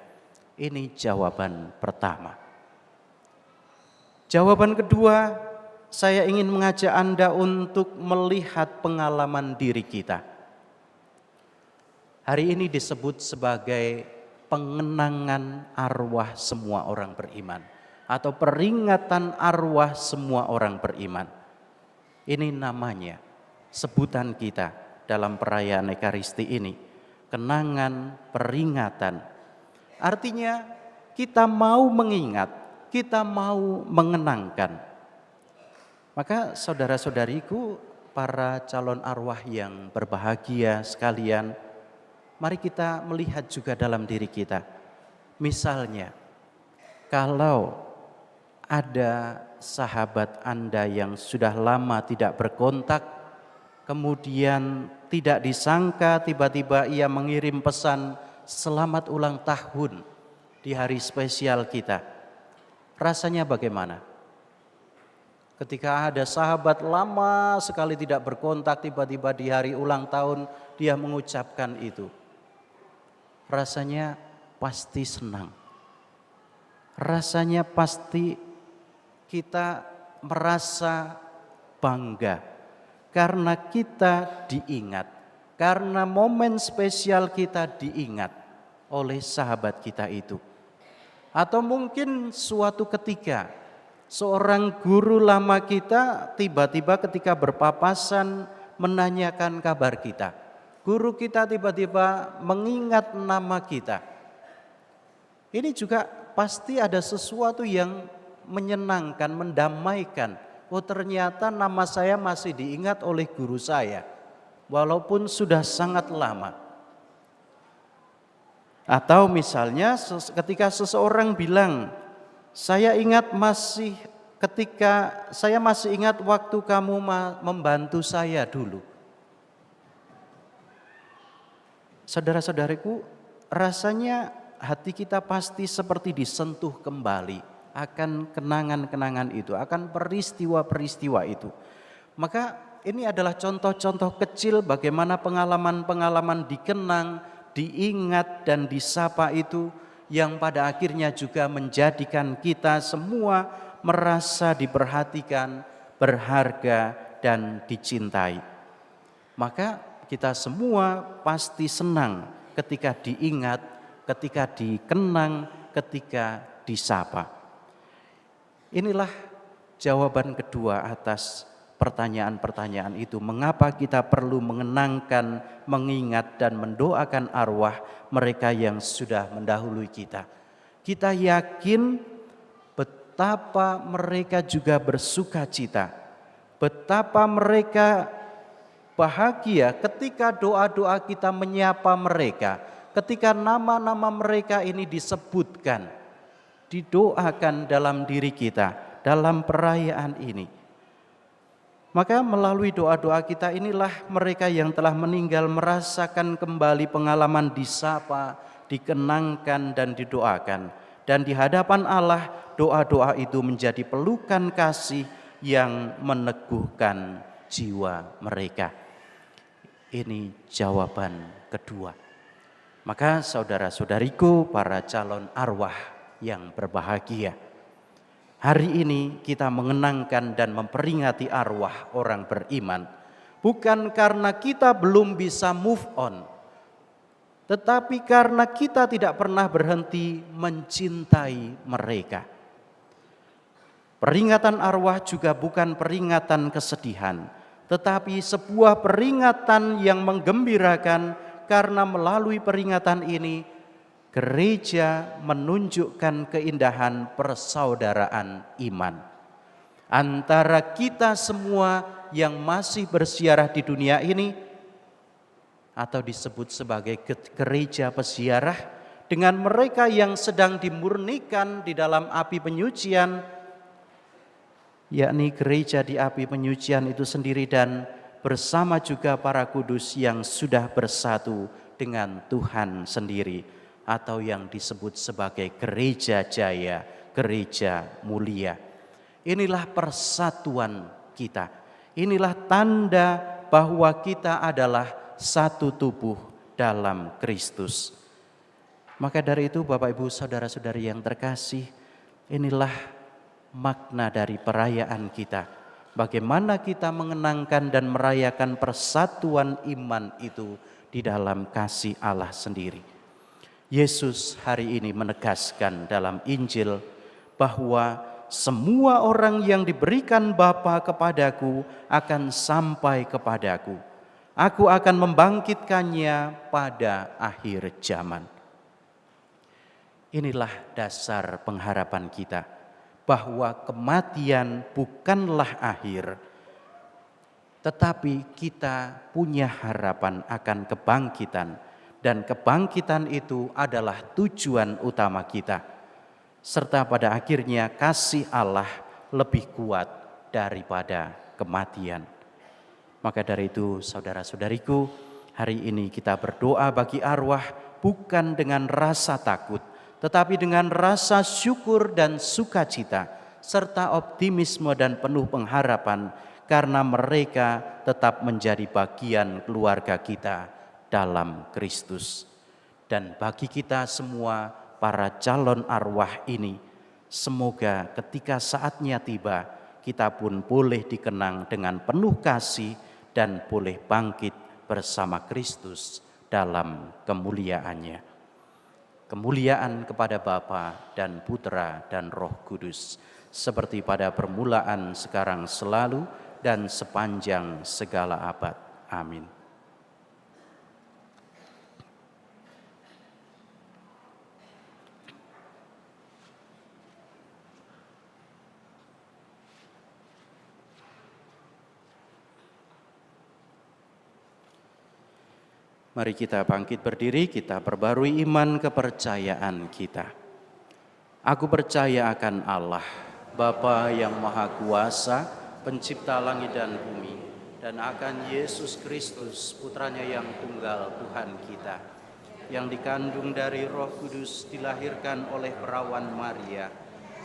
Ini jawaban pertama. Jawaban kedua, saya ingin mengajak Anda untuk melihat pengalaman diri kita. Hari ini disebut sebagai pengenangan arwah semua orang beriman, atau peringatan arwah semua orang beriman. Ini namanya, sebutan kita dalam perayaan Ekaristi ini, kenangan peringatan. Artinya kita mau mengingat, kita mau mengenangkan. Maka saudara-saudariku, para calon arwah yang berbahagia sekalian, mari kita melihat juga dalam diri kita. Misalnya, kalau ada sahabat Anda yang sudah lama tidak berkontak, kemudian tidak disangka tiba-tiba ia mengirim pesan selamat ulang tahun di hari spesial kita. Rasanya bagaimana? Ketika ada sahabat lama sekali tidak berkontak, tiba-tiba di hari ulang tahun dia mengucapkan itu. Rasanya pasti senang. Rasanya pasti kita merasa bangga karena kita diingat, karena momen spesial kita diingat oleh sahabat kita itu. Atau mungkin suatu ketika seorang guru lama kita tiba-tiba ketika berpapasan menanyakan kabar kita. Guru kita tiba-tiba mengingat nama kita. Ini juga pasti ada sesuatu yang menyenangkan, mendamaikan. Oh, ternyata nama saya masih diingat oleh guru saya, walaupun sudah sangat lama. Atau misalnya ketika seseorang bilang, saya ingat masih ketika saya masih ingat waktu kamu membantu saya dulu. Saudara-saudariku, rasanya hati kita pasti seperti disentuh kembali akan kenangan-kenangan itu, akan peristiwa-peristiwa itu. Maka ini adalah contoh-contoh kecil bagaimana pengalaman-pengalaman dikenang, diingat dan disapa itu yang pada akhirnya juga menjadikan kita semua merasa diperhatikan, berharga dan dicintai. Maka kita semua pasti senang ketika diingat, ketika dikenang, ketika disapa. Inilah jawaban kedua atas pertanyaan-pertanyaan itu. Mengapa kita perlu mengenangkan, mengingat dan mendoakan arwah mereka yang sudah mendahului kita. Kita yakin betapa mereka juga bersuka cita, betapa mereka bahagia ketika doa-doa kita menyapa mereka, ketika nama-nama mereka ini disebutkan, didoakan dalam diri kita, dalam perayaan ini. Maka melalui doa-doa kita inilah mereka yang telah meninggal merasakan kembali pengalaman disapa, dikenangkan dan didoakan. Dan di hadapan Allah doa-doa itu menjadi pelukan kasih yang meneguhkan jiwa mereka. Ini jawaban kedua. Maka saudara-saudariku, para calon arwah yang berbahagia, hari ini kita mengenangkan dan memperingati arwah orang beriman, bukan karena kita belum bisa move on, tetapi karena kita tidak pernah berhenti mencintai mereka. Peringatan arwah juga bukan peringatan kesedihan, tetapi sebuah peringatan yang menggembirakan, karena melalui peringatan ini gereja menunjukkan keindahan persaudaraan iman antara kita semua yang masih bersiarah di dunia ini, atau disebut sebagai gereja peziarah, dengan mereka yang sedang dimurnikan di dalam api penyucian, yakni gereja di api penyucian itu sendiri, dan bersama juga para kudus yang sudah bersatu dengan Tuhan sendiri, atau yang disebut sebagai gereja jaya, gereja mulia. Inilah persatuan kita. Inilah tanda bahwa kita adalah satu tubuh dalam Kristus. Maka dari itu Bapak Ibu saudara-saudari yang terkasih, inilah makna dari perayaan kita. Bagaimana kita mengenangkan dan merayakan persatuan iman itu di dalam kasih Allah sendiri. Yesus hari ini menegaskan dalam Injil bahwa semua orang yang diberikan Bapa kepadaku akan sampai kepadaku. Aku akan membangkitkannya pada akhir zaman. Inilah dasar pengharapan kita, bahwa kematian bukanlah akhir, tetapi kita punya harapan akan kebangkitan, dan kebangkitan itu adalah tujuan utama kita, serta pada akhirnya kasih Allah lebih kuat daripada kematian. Maka dari itu saudara-saudariku, hari ini kita berdoa bagi arwah bukan dengan rasa takut, tetapi dengan rasa syukur dan sukacita, serta optimisme dan penuh pengharapan, karena mereka tetap menjadi bagian keluarga kita dalam Kristus. Dan bagi kita semua para calon arwah ini, semoga ketika saatnya tiba, kita pun boleh dikenang dengan penuh kasih dan boleh bangkit bersama Kristus dalam kemuliaannya. Kemuliaan kepada Bapa dan Putra dan Roh Kudus, seperti pada permulaan, sekarang, selalu, dan sepanjang segala abad. Amin. Mari kita bangkit berdiri, kita perbarui iman kepercayaan kita. Aku percaya akan Allah, Bapa yang Maha Kuasa, pencipta langit dan bumi, dan akan Yesus Kristus, putranya yang tunggal Tuhan kita, yang dikandung dari Roh Kudus, dilahirkan oleh perawan Maria,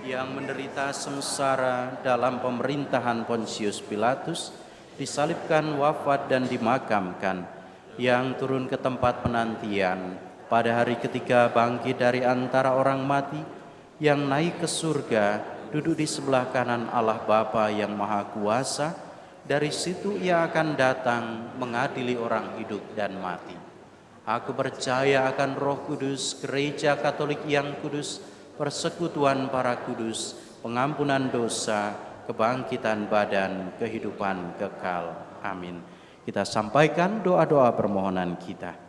yang menderita sengsara dalam pemerintahan Pontius Pilatus, disalibkan, wafat, dan dimakamkan, yang turun ke tempat penantian, pada hari ketiga bangkit dari antara orang mati, yang naik ke surga, duduk di sebelah kanan Allah Bapa yang Maha Kuasa. Dari situ ia akan datang mengadili orang hidup dan mati. Aku percaya akan Roh Kudus, Gereja Katolik yang kudus, persekutuan para kudus, pengampunan dosa, kebangkitan badan, kehidupan kekal. Amin. Kita sampaikan doa-doa permohonan kita.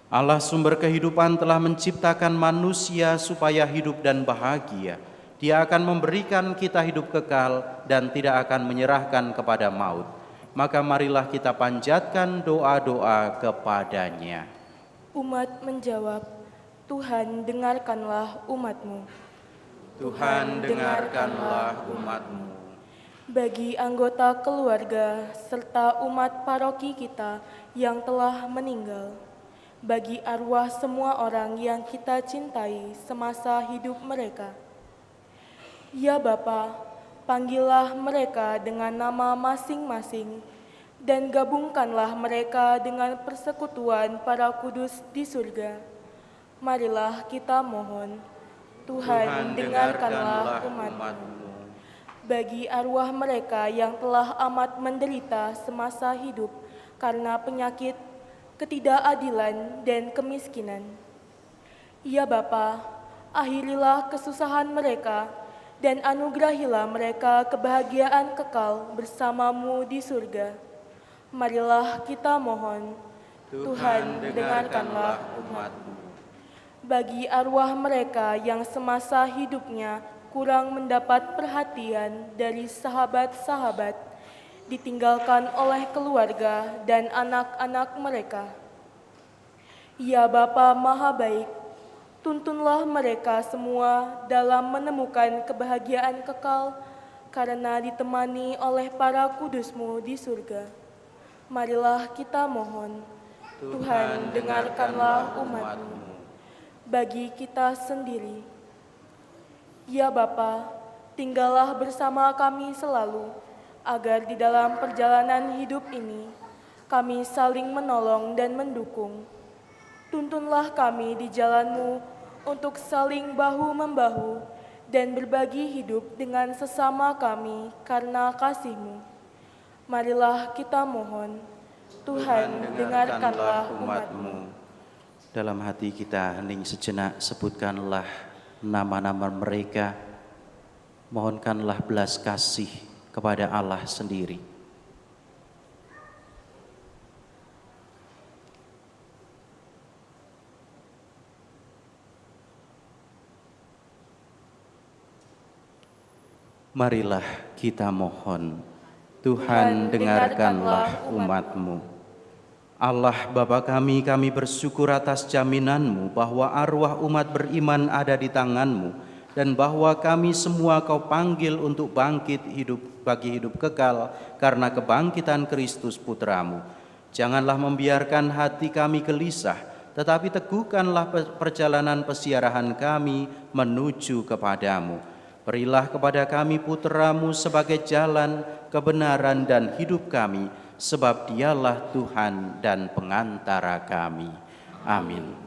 Allah sumber kehidupan telah menciptakan manusia supaya hidup dan bahagia. Dia akan memberikan kita hidup kekal dan tidak akan menyerahkan kepada maut. Maka marilah kita panjatkan doa-doa kepadanya. Umat menjawab, Tuhan dengarkanlah umat-Mu. Tuhan dengarkanlah umat-Mu. Bagi anggota keluarga serta umat paroki kita yang telah meninggal, bagi arwah semua orang yang kita cintai semasa hidup mereka. Ya Bapa, panggillah mereka dengan nama masing-masing dan gabungkanlah mereka dengan persekutuan para kudus di surga. Marilah kita mohon, Tuhan dengarkanlah umat-Mu. Bagi arwah mereka yang telah amat menderita semasa hidup karena penyakit, ketidakadilan, dan kemiskinan. Ya Bapa, akhirilah kesusahan mereka dan anugerahilah mereka kebahagiaan kekal bersama-Mu di surga. Marilah kita mohon, Tuhan dengarkanlah umat-Mu. Bagi arwah mereka yang semasa hidupnya kurang mendapat perhatian dari sahabat-sahabat, ditinggalkan oleh keluarga dan anak-anak mereka. Ya Bapa Maha Baik, tuntunlah mereka semua dalam menemukan kebahagiaan kekal karena ditemani oleh para kudus-Mu di surga. Marilah kita mohon, Tuhan dengarkanlah umat-Mu. Bagi kita sendiri, ya Bapa, tinggallah bersama kami selalu, agar di dalam perjalanan hidup ini, kami saling menolong dan mendukung. Tuntunlah kami di jalan-Mu untuk saling bahu-membahu dan berbagi hidup dengan sesama kami karena kasih-Mu. Marilah kita mohon, Tuhan dengarkanlah umat-Mu. Dalam hati kita hening sejenak, sebutkanlah nama-nama mereka, mohonkanlah belas kasih kepada Allah sendiri. Marilah kita mohon, Tuhan dengarkanlah umat-Mu. Allah Bapa kami bersyukur atas jaminan-Mu bahwa arwah umat beriman ada di tangan-Mu, dan bahwa kami semua Kau panggil untuk bangkit hidup bagi hidup kekal karena kebangkitan Kristus Putra-Mu. Janganlah membiarkan hati kami gelisah, tetapi teguhkanlah perjalanan pesiarahan kami menuju kepadamu. Berilah kepada kami Putra-Mu sebagai jalan, kebenaran, dan hidup kami, sebab Dialah Tuhan dan pengantara kami. Amin.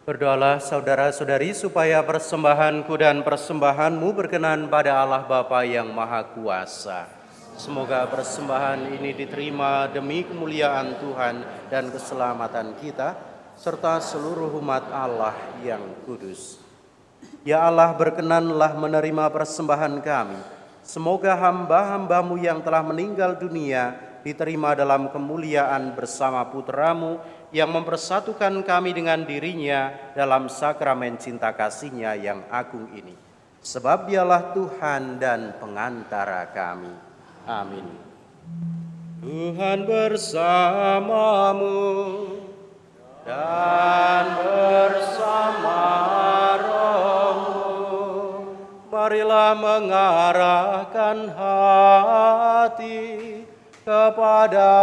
Berdoalah saudara-saudari supaya persembahanku dan persembahanmu berkenan pada Allah Bapa yang Maha Kuasa. Semoga persembahan ini diterima demi kemuliaan Tuhan dan keselamatan kita, serta seluruh umat Allah yang kudus. Ya Allah, berkenanlah menerima persembahan kami. Semoga hamba-hambamu yang telah meninggal dunia diterima dalam kemuliaan bersama putra-Mu yang mempersatukan kami dengan dirinya dalam sakramen cinta kasih-Nya yang agung ini. Sebab Dialah Tuhan dan pengantara kami. Amin. Tuhan bersamamu dan bersama rohmu. Marilah mengarahkan hati kepada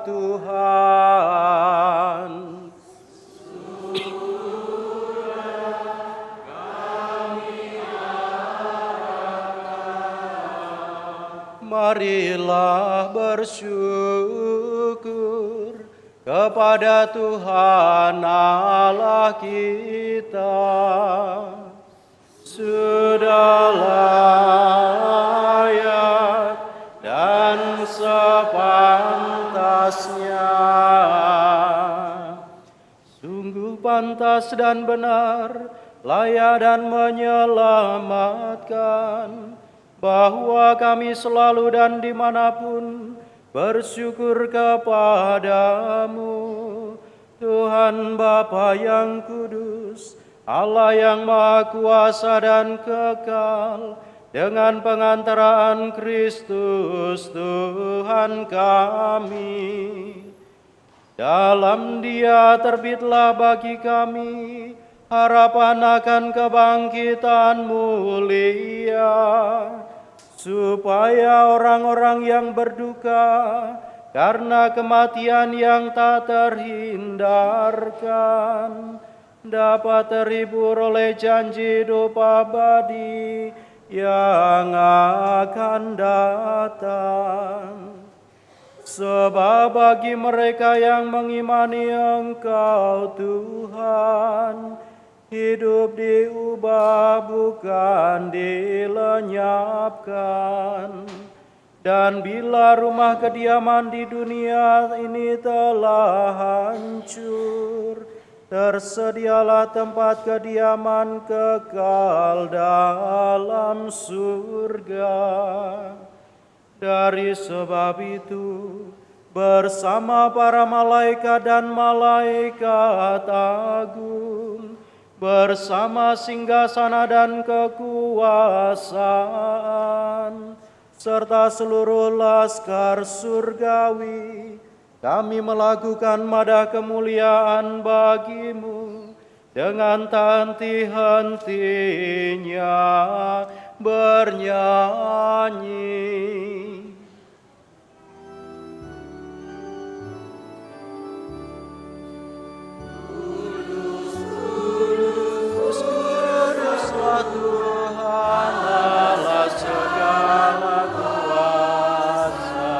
Tuhan. Marilah bersyukur kepada Tuhan Allah kita. Sudah layak dan sepantasnya, sungguh pantas dan benar, layak dan menyelamatkan, bahwa kami selalu dan dimanapun bersyukur kepadamu, Tuhan Bapa yang kudus, Allah yang Maha Kuasa dan kekal, dengan pengantaraan Kristus Tuhan kami. Dalam Dia terbitlah bagi kami harapan akan kebangkitan mulia, supaya orang-orang yang berduka karena kematian yang tak terhindarkan dapat terhibur oleh janji hidup abadi yang akan datang. Sebab bagi mereka yang mengimani Engkau Tuhan, hidup diubah bukan dilenyapkan. Dan bila rumah kediaman di dunia ini telah hancur, tersedialah tempat kediaman kekal dalam surga. Dari sebab itu, bersama para malaikat dan malaikat agung, bersama singgasana dan kekuasaan, serta seluruh laskar surgawi, kami melakukan madah kemuliaan bagi-Mu dengan tak henti-hentinya bernyanyi. Kuduslah Tuhan Allah segala kuasa,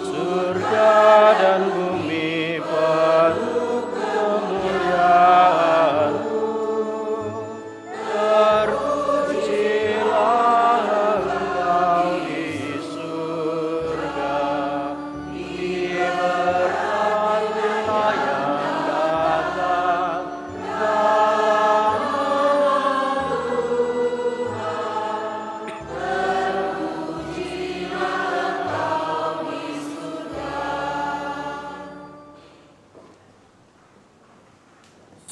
surga dan bumi penuh kemuliaan-Mu. Terpujilah Engkau di surga, diberkatilah yang datang dalam nama Tuhan. Terpujilah Engkau di surga.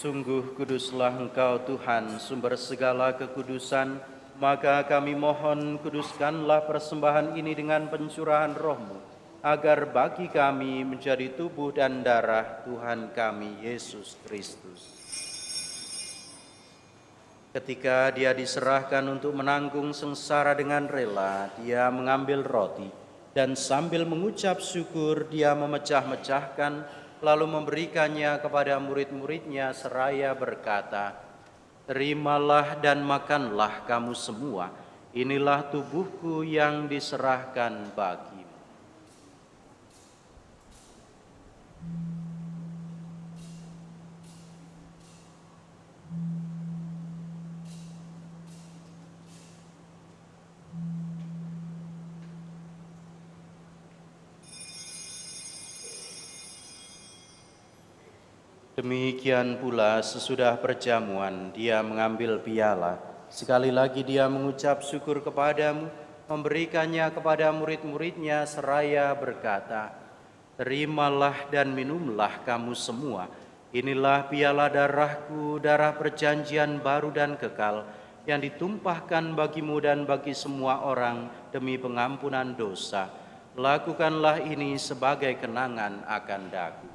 Sungguh kuduslah Engkau Tuhan, sumber segala kekudusan, maka kami mohon kuduskanlah persembahan ini dengan pencurahan Roh-Mu, agar bagi kami menjadi tubuh dan darah Tuhan kami Yesus Kristus. Ketika Dia diserahkan untuk menanggung sengsara dengan rela, Dia mengambil roti dan sambil mengucap syukur Dia memecah-mecahkan, lalu memberikannya kepada murid-muridnya seraya berkata, "Terimalah dan makanlah kamu semua, inilah tubuhku yang diserahkan bagimu." Demikian pula sesudah perjamuan dia mengambil piala. Sekali lagi dia mengucap syukur kepadamu, memberikannya kepada murid-muridnya seraya berkata, "Terimalah dan minumlah kamu semua. Inilah piala darahku, darah perjanjian baru dan kekal, yang ditumpahkan bagimu dan bagi semua orang demi pengampunan dosa. Lakukanlah ini sebagai kenangan akan daku."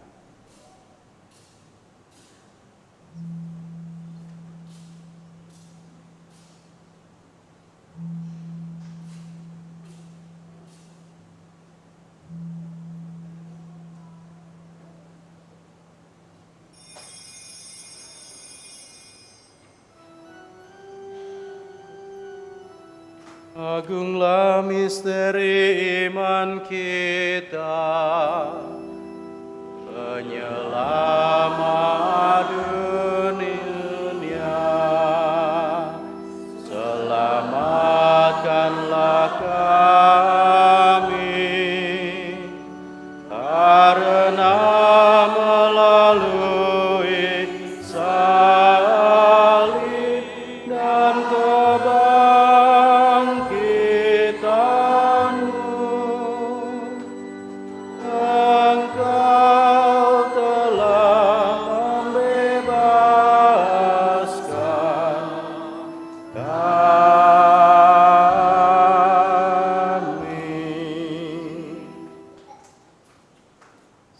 Agunglah misteri iman kita, penyelamat dunia. Selamatkanlah kami, karena melalui salib dan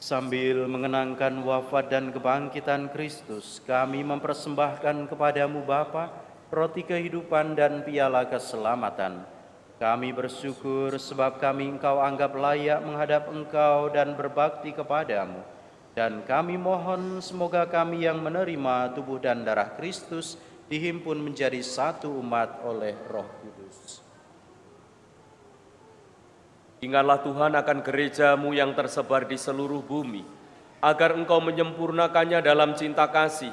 sambil mengenangkan wafat dan kebangkitan Kristus, kami mempersembahkan kepadamu Bapa, roti kehidupan dan piala keselamatan. Kami bersyukur sebab kami Engkau anggap layak menghadap Engkau dan berbakti kepadamu. Dan kami mohon semoga kami yang menerima tubuh dan darah Kristus dihimpun menjadi satu umat oleh Roh Kudus. Ingatlah Tuhan akan gereja-Mu yang tersebar di seluruh bumi, agar Engkau menyempurnakannya dalam cinta kasih,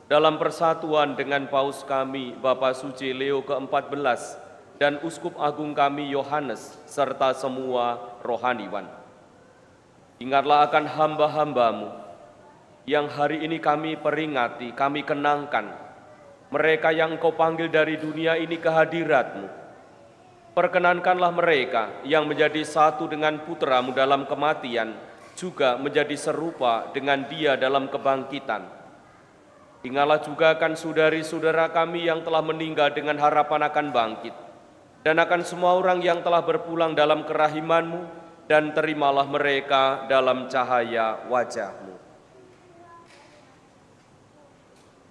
dalam persatuan dengan Paus kami, Bapak Suci Leo ke-14, dan Uskup Agung kami Yohanes, serta semua rohaniwan. Ingatlah akan hamba-hamba-Mu, yang hari ini kami peringati, kami kenangkan, mereka yang Engkau panggil dari dunia ini ke hadirat-Mu. Perkenankanlah mereka yang menjadi satu dengan Putra-Mu dalam kematian, juga menjadi serupa dengan Dia dalam kebangkitan. Ingatlah juga akan saudari-saudara kami yang telah meninggal dengan harapan akan bangkit, dan akan semua orang yang telah berpulang dalam kerahiman-Mu, dan terimalah mereka dalam cahaya wajah-Mu.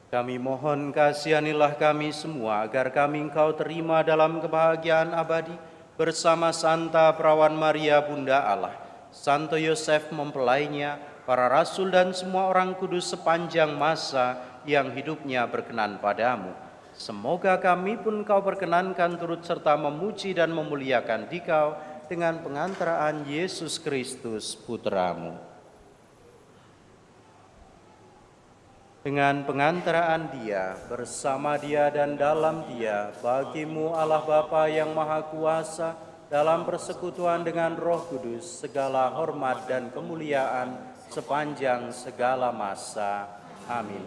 Kami mohon kasihanilah kami semua agar kami Engkau terima dalam kebahagiaan abadi bersama Santa Perawan Maria Bunda Allah, Santo Yosef mempelainya, para rasul dan semua orang kudus sepanjang masa yang hidupnya berkenan padamu. Semoga kami pun Kau perkenankan turut serta memuji dan memuliakan Dikau dengan pengantaraan Yesus Kristus Putra-Mu. Dengan pengantaraan Dia, bersama Dia dan dalam Dia, bagi-Mu Allah Bapa yang Maha Kuasa, dalam persekutuan dengan Roh Kudus, segala hormat dan kemuliaan sepanjang segala masa. Amin.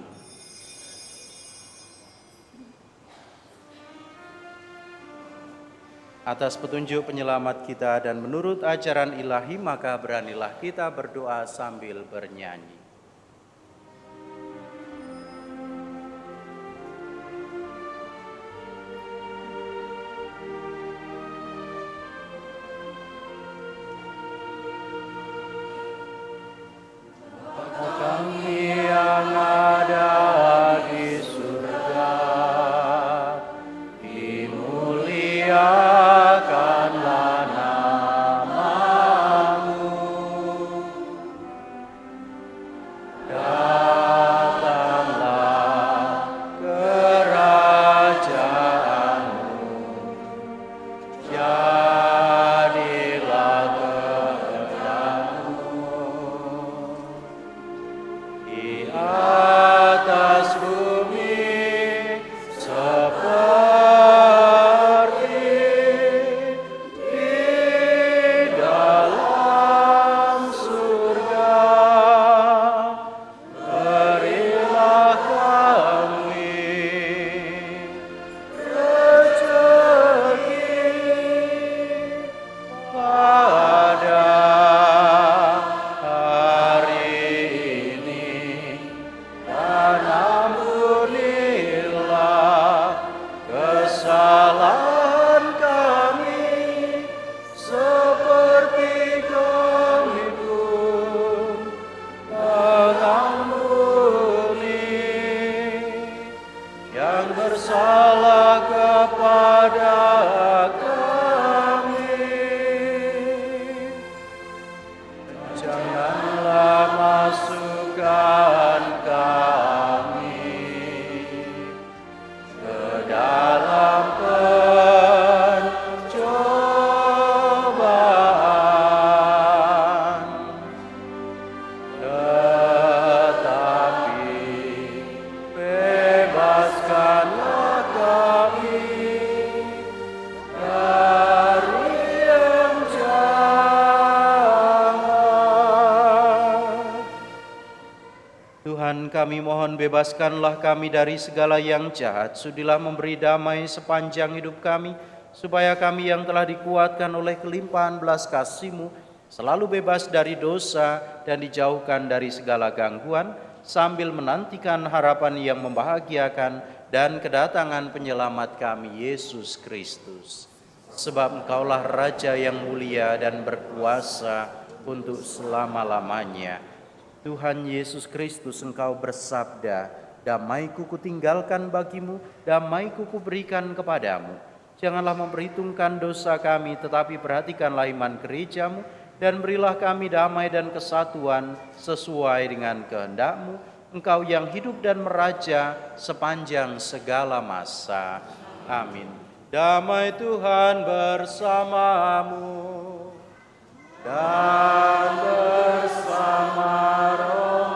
Atas petunjuk penyelamat kita dan menurut ajaran ilahi, maka beranilah kita berdoa sambil bernyanyi. bersalah kepada kami. Janganlah masukkan kami ke dalam pencobaan, tetapi bebaskanlah kami dari yang jahat. Tuhan, kami mohon bebaskanlah kami dari segala yang jahat. Sudilah memberi damai sepanjang hidup kami, supaya kami yang telah dikuatkan oleh kelimpahan belas kasih-Mu selalu bebas dari dosa dan dijauhkan dari segala gangguan, sambil menantikan harapan yang membahagiakan dan kedatangan penyelamat kami, Yesus Kristus. Sebab Engkaulah Raja yang mulia dan berkuasa untuk selama-lamanya. Tuhan Yesus Kristus, Engkau bersabda, "Damai-Ku kutinggalkan bagimu, damai-Ku kuberikan kepadamu." Janganlah memperhitungkan dosa kami, tetapi perhatikanlah iman gereja-Mu, dan berilah kami damai dan kesatuan sesuai dengan kehendak-Mu, Engkau yang hidup dan meraja sepanjang segala masa. Amin. Damai Tuhan bersamamu dan bersama rohmu.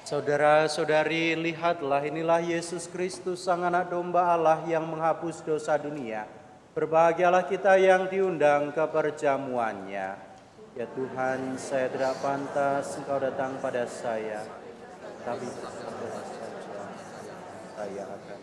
Saudara-saudari, lihatlah, inilah Yesus Kristus, Sang Anak Domba Allah yang menghapus dosa dunia. Berbahagialah kita yang diundang ke perjamuannya. Ya Tuhan, saya tidak pantas Engkau datang pada saya, tapi berdoa saja, saya akan.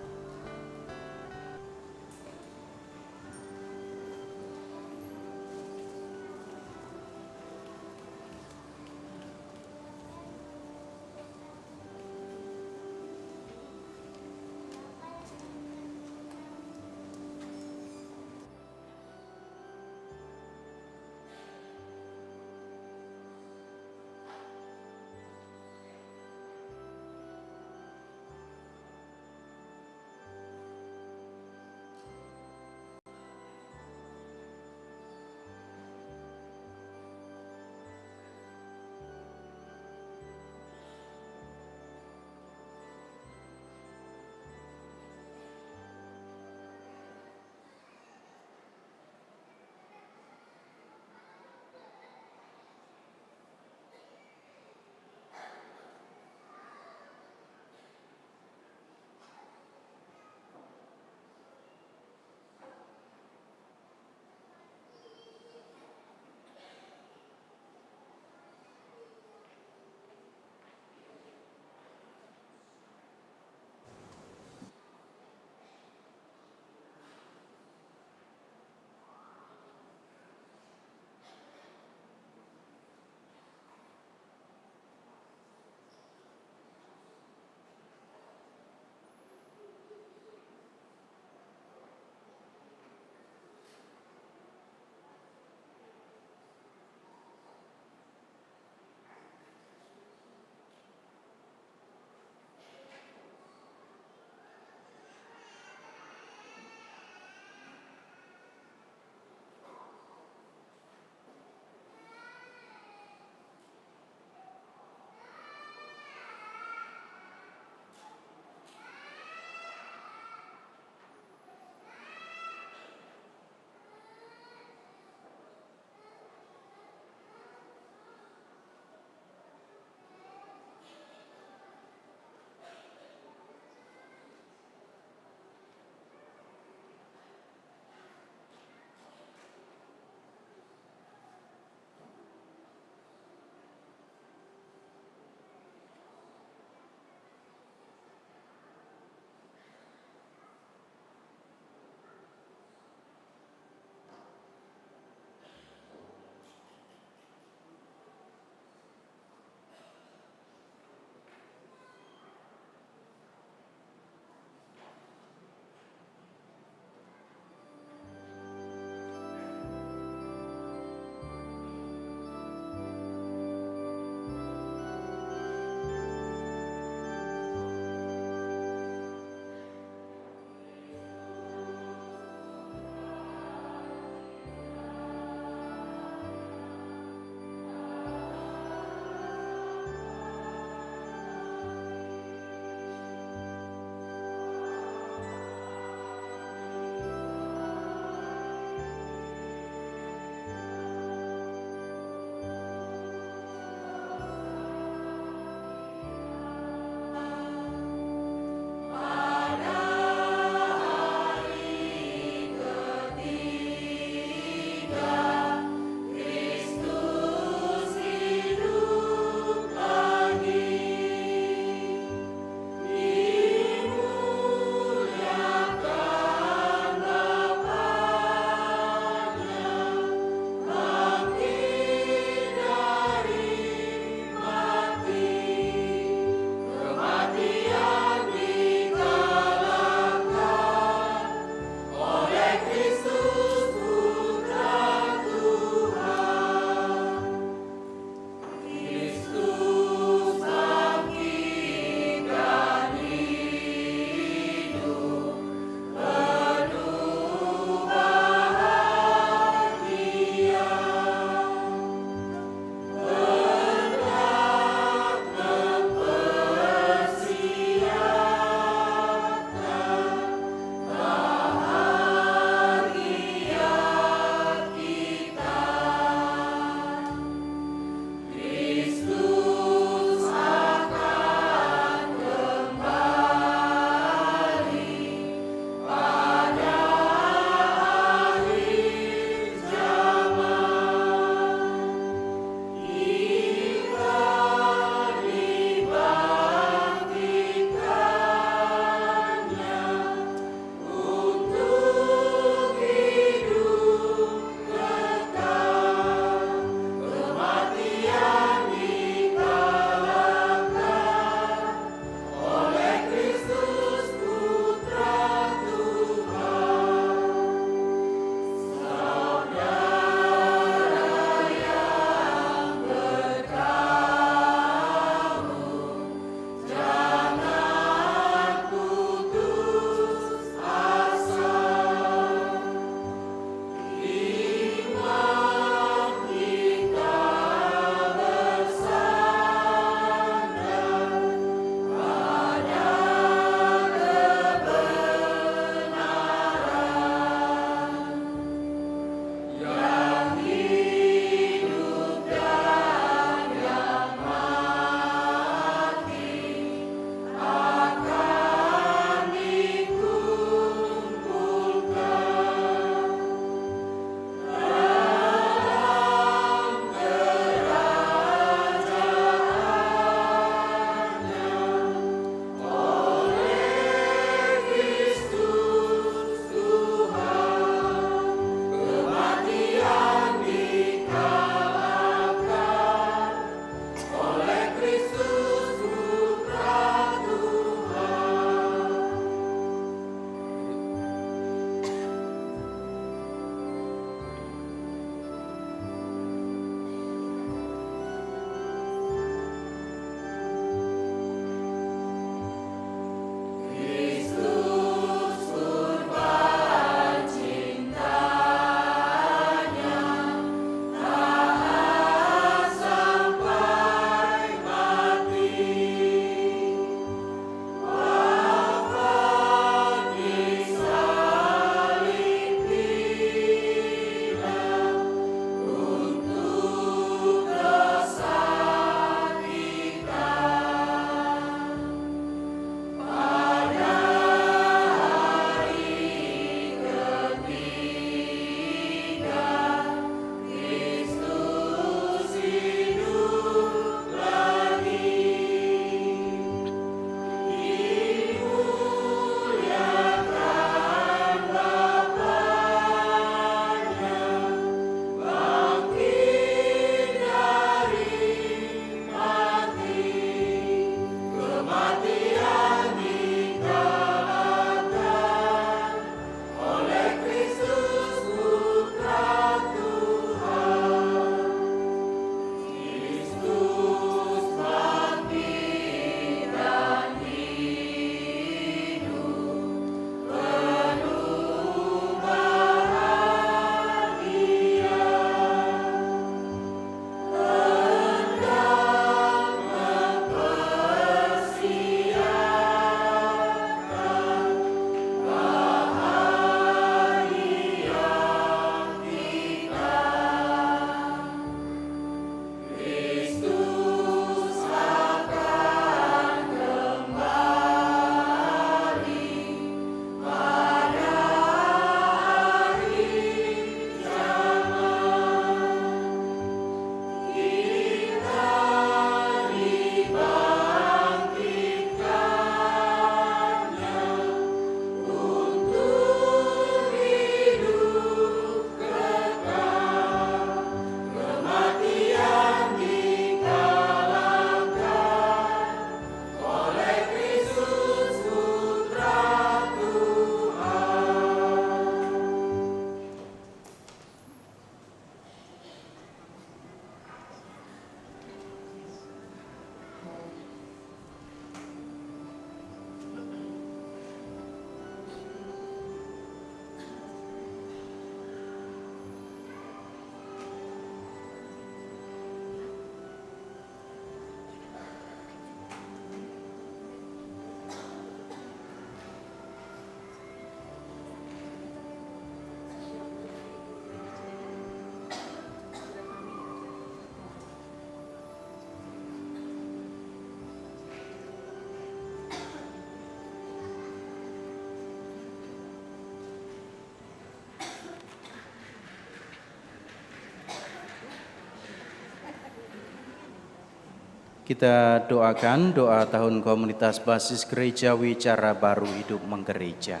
Kita doakan doa tahun komunitas basis gerejawi cara baru hidup menggereja.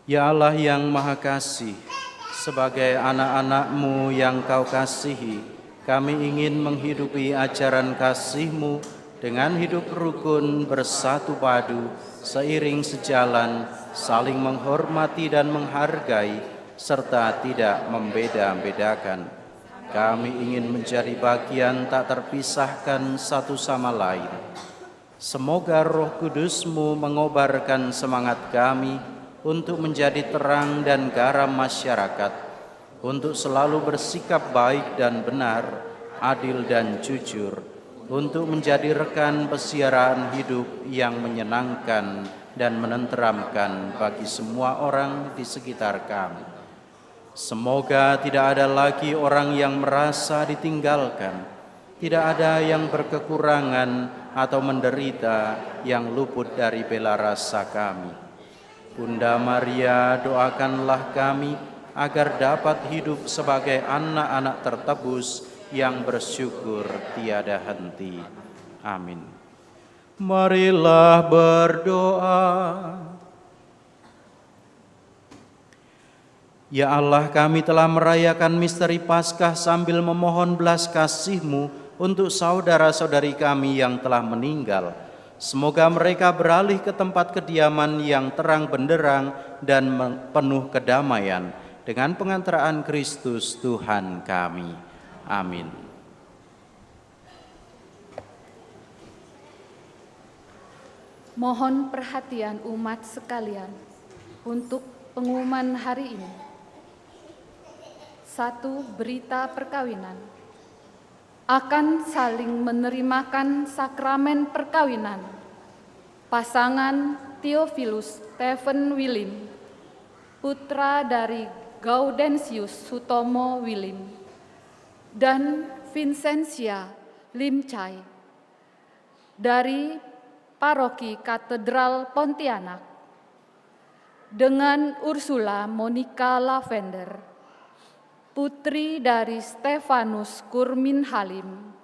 Ya Allah yang Maha Kasih, sebagai anak-anak-Mu yang Kau kasihi, kami ingin menghidupi ajaran kasih-Mu dengan hidup rukun, bersatu padu, seiring sejalan, saling menghormati dan menghargai, serta tidak membeda-bedakan. Kami ingin menjadi bagian tak terpisahkan satu sama lain. Semoga Roh Kudus-Mu mengobarkan semangat kami untuk menjadi terang dan garam masyarakat, untuk selalu bersikap baik dan benar, adil dan jujur, untuk menjadi rekan pesiaran hidup yang menyenangkan dan menenteramkan bagi semua orang di sekitar kami. Semoga tidak ada lagi orang yang merasa ditinggalkan, tidak ada yang berkekurangan atau menderita yang luput dari bela rasa kami. Bunda Maria, doakanlah kami agar dapat hidup sebagai anak-anak tertebus yang bersyukur tiada henti. Amin. Marilah berdoa. Ya Allah, kami telah merayakan misteri Paskah sambil memohon belas kasih-Mu untuk saudara-saudari kami yang telah meninggal. Semoga mereka beralih ke tempat kediaman yang terang benderang dan penuh kedamaian dengan pengantaraan Kristus Tuhan kami. Amin. Mohon perhatian umat sekalian untuk pengumuman hari ini. 1. Berita perkawinan. Akan saling menerimakan sakramen perkawinan pasangan Theophilus Stephen Willim, putra dari Gaudensius Sutomo Willim, dan Vincentia Limcai dari Paroki Katedral Pontianak, dengan Ursula Monica Lavender, putri dari Stefanus Kurmin Halim,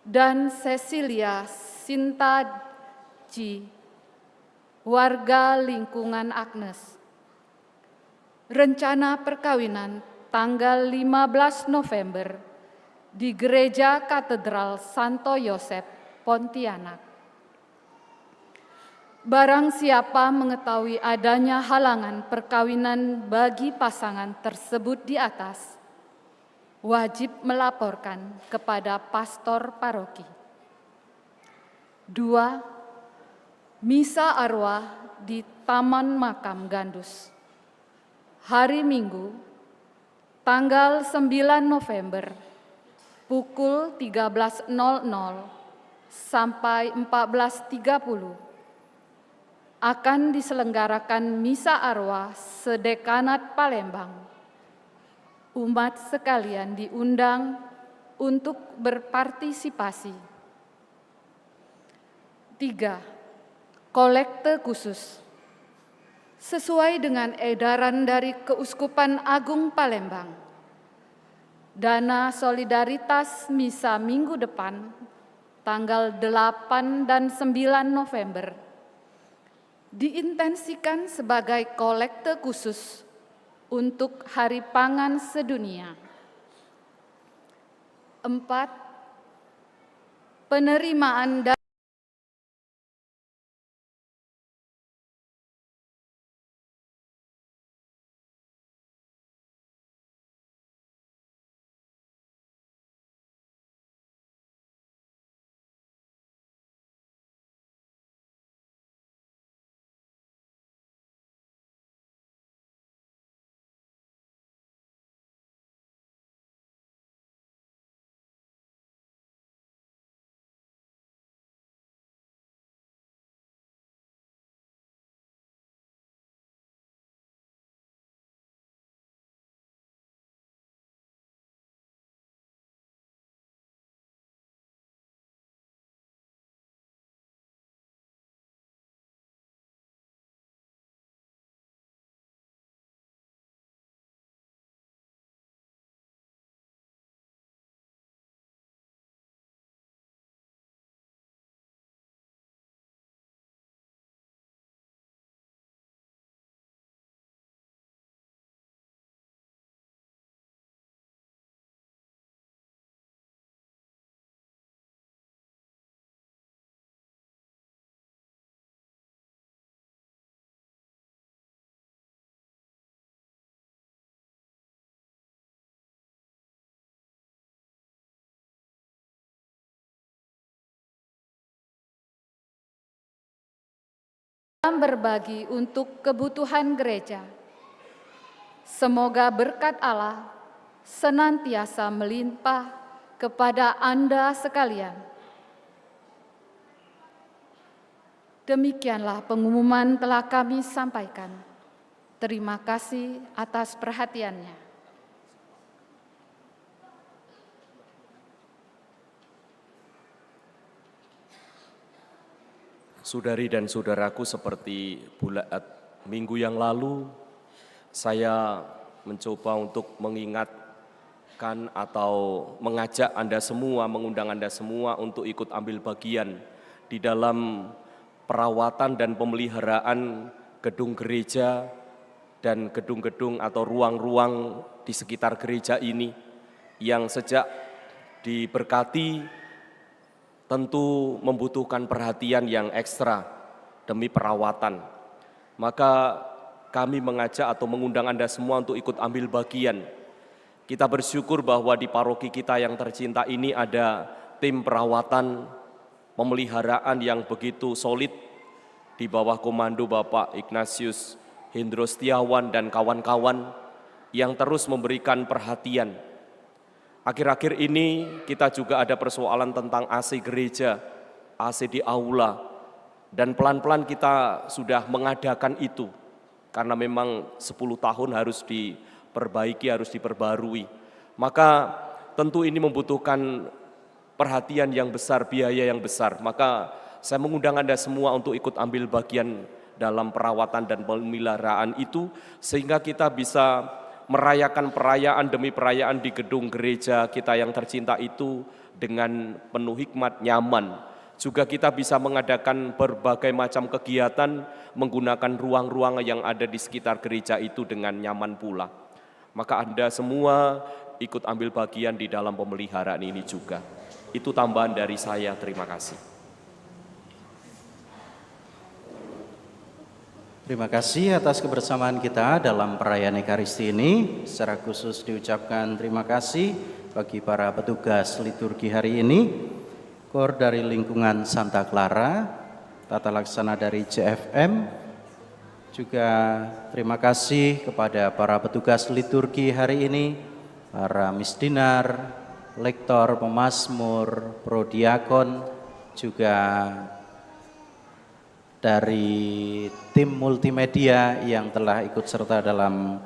dan Cecilia Sintaji, warga lingkungan Agnes. Rencana perkawinan tanggal 15 November di Gereja Katedral Santo Yosef, Pontianak. Barang siapa mengetahui adanya halangan perkawinan bagi pasangan tersebut di atas, wajib melaporkan kepada pastor paroki. 2. Misa arwah di Taman Makam Gandus. Hari Minggu, tanggal 9 November, pukul 13.00 sampai 14.30. Akan diselenggarakan misa arwah sedekanat Palembang. Umat sekalian diundang untuk berpartisipasi. 3. Kolekte khusus. Sesuai dengan edaran dari Keuskupan Agung Palembang, dana solidaritas misa minggu depan, tanggal 8 dan 9 November, diintensikan sebagai kolekte khusus untuk Hari Pangan Sedunia. 4. Penerimaan berbagi untuk kebutuhan gereja. Semoga berkat Allah senantiasa melimpah kepada Anda sekalian. Demikianlah pengumuman telah kami sampaikan. Terima kasih atas perhatiannya. Saudari dan saudaraku, seperti minggu yang lalu, saya mencoba untuk mengingatkan atau mengajak Anda semua, mengundang Anda semua untuk ikut ambil bagian di dalam perawatan dan pemeliharaan gedung gereja dan gedung-gedung atau ruang-ruang di sekitar gereja ini yang sejak diberkati tentu membutuhkan perhatian yang ekstra demi perawatan. Maka kami mengajak atau mengundang Anda semua untuk ikut ambil bagian. Kita bersyukur bahwa di paroki kita yang tercinta ini ada tim perawatan pemeliharaan yang begitu solid di bawah komando Bapak Ignatius Hendro Setiawan dan kawan-kawan yang terus memberikan perhatian. Akhir-akhir ini kita juga ada persoalan tentang AC gereja, AC di aula, dan pelan-pelan kita sudah mengadakan itu karena memang 10 tahun harus diperbaiki, harus diperbarui. Maka tentu ini membutuhkan perhatian yang besar, biaya yang besar. Maka saya mengundang Anda semua untuk ikut ambil bagian dalam perawatan dan pemeliharaan itu sehingga kita bisa merayakan perayaan demi perayaan di gedung gereja kita yang tercinta itu dengan penuh hikmat, nyaman. Juga kita bisa mengadakan berbagai macam kegiatan menggunakan ruang-ruang yang ada di sekitar gereja itu dengan nyaman pula. Maka Anda semua ikut ambil bagian di dalam pemeliharaan ini juga. Itu tambahan dari saya, terima kasih. Terima kasih atas kebersamaan kita dalam perayaan Ekaristi ini. Secara khusus diucapkan terima kasih bagi para petugas liturgi hari ini, Kor dari lingkungan Santa Clara, tata laksana dari JFM, juga terima kasih kepada para petugas liturgi hari ini, para misdinar, lektor, pemazmur, prodiakon, juga dari tim multimedia yang telah ikut serta dalam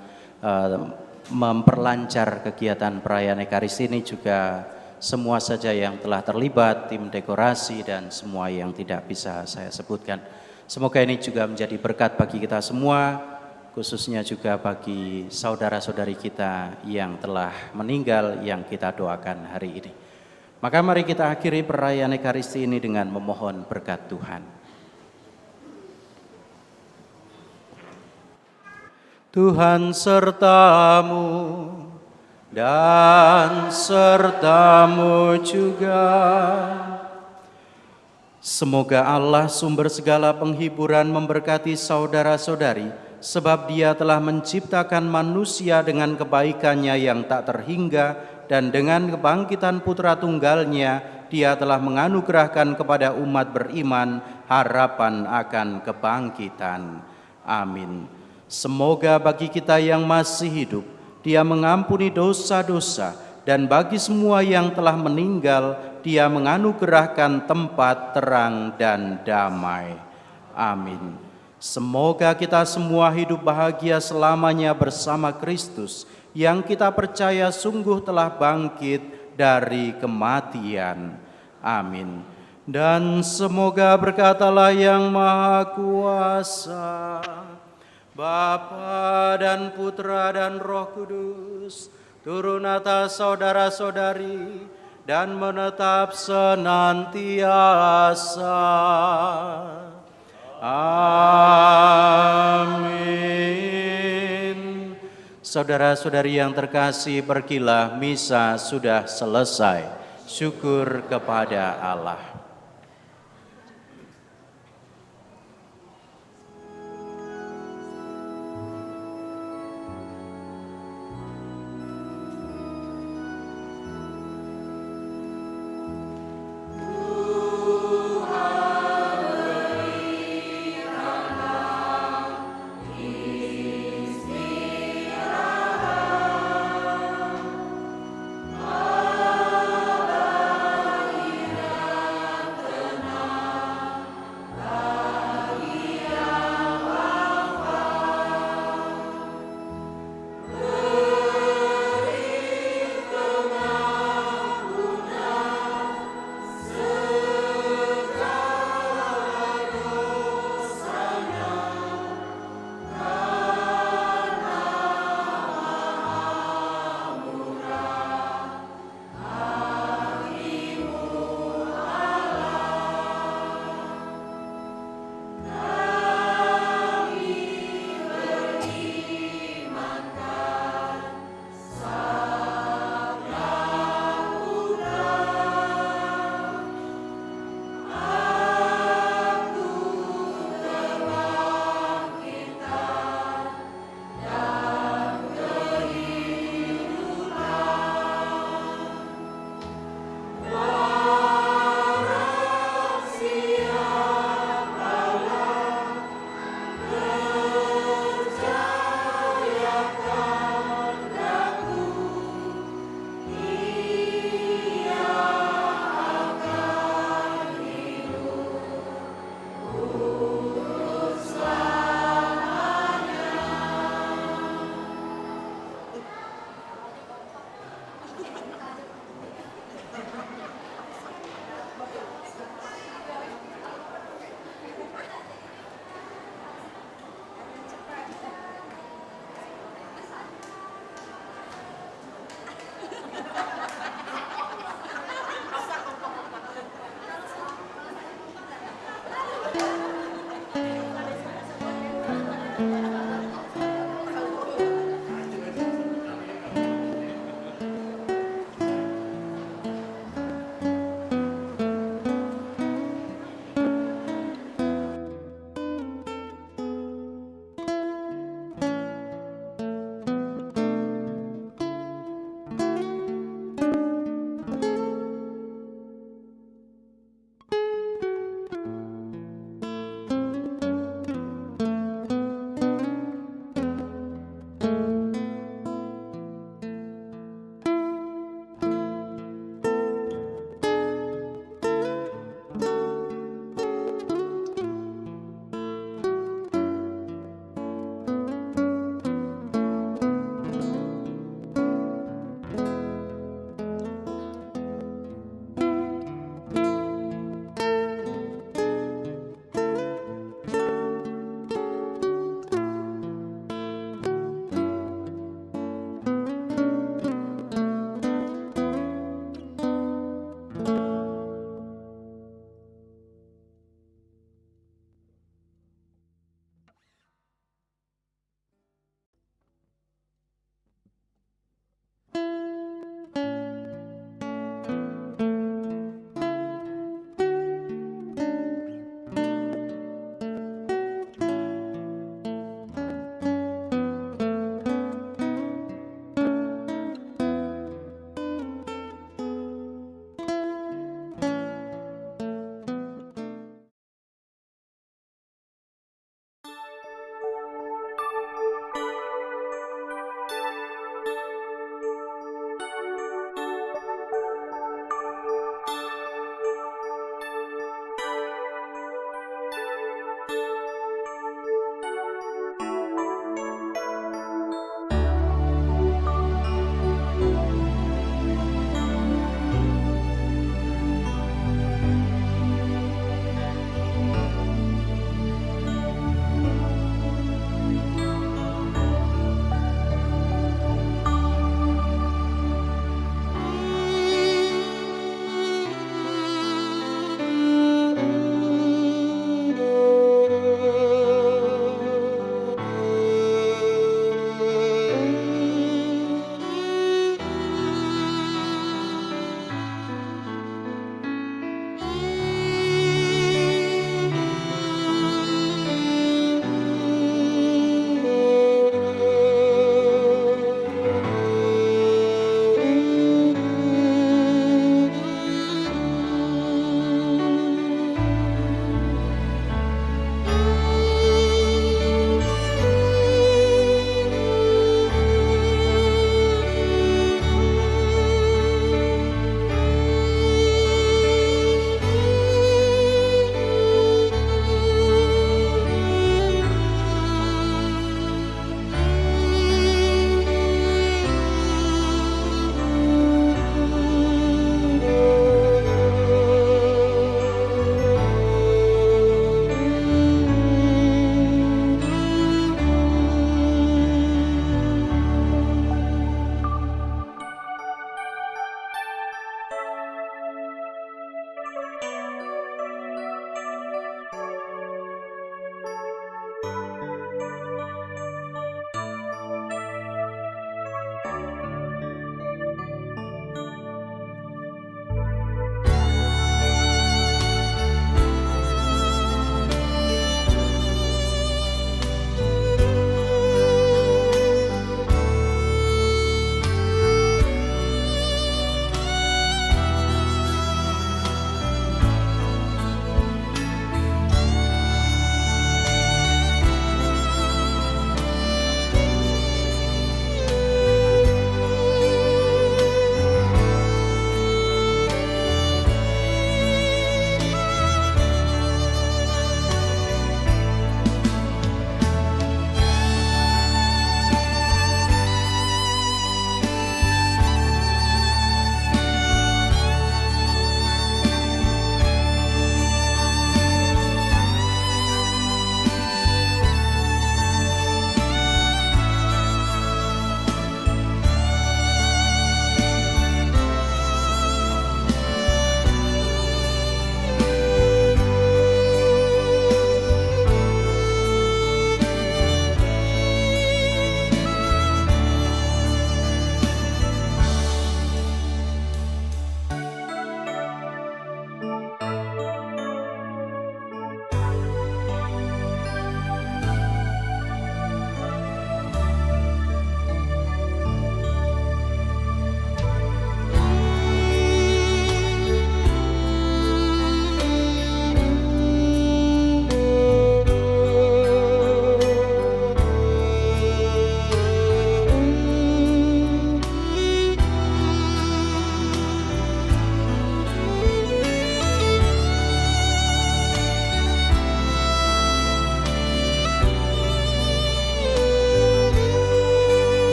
memperlancar kegiatan perayaan Ekaristi ini, juga semua saja yang telah terlibat, tim dekorasi dan semua yang tidak bisa saya sebutkan. Semoga ini juga menjadi berkat bagi kita semua, khususnya juga bagi saudara-saudari kita yang telah meninggal yang kita doakan hari ini. Maka mari kita akhiri perayaan Ekaristi ini dengan memohon berkat Tuhan. Tuhan sertamu dan sertamu juga. Semoga Allah sumber segala penghiburan memberkati saudara-saudari, sebab Dia telah menciptakan manusia dengan kebaikannya yang tak terhingga, dan dengan kebangkitan putra tunggalnya Dia telah menganugerahkan kepada umat beriman harapan akan kebangkitan. Amin. Semoga bagi kita yang masih hidup, Dia mengampuni dosa-dosa, dan bagi semua yang telah meninggal, Dia menganugerahkan tempat terang dan damai. Amin. Semoga kita semua hidup bahagia selamanya bersama Kristus, yang kita percaya sungguh telah bangkit dari kematian. Amin. Dan semoga berkat Allah yang Maha Kuasa, Bapa dan Putra dan Roh Kudus, turun atas saudara-saudari dan menetap senantiasa. Amin. Saudara-saudari yang terkasih, pergilah, misa sudah selesai. Syukur kepada Allah.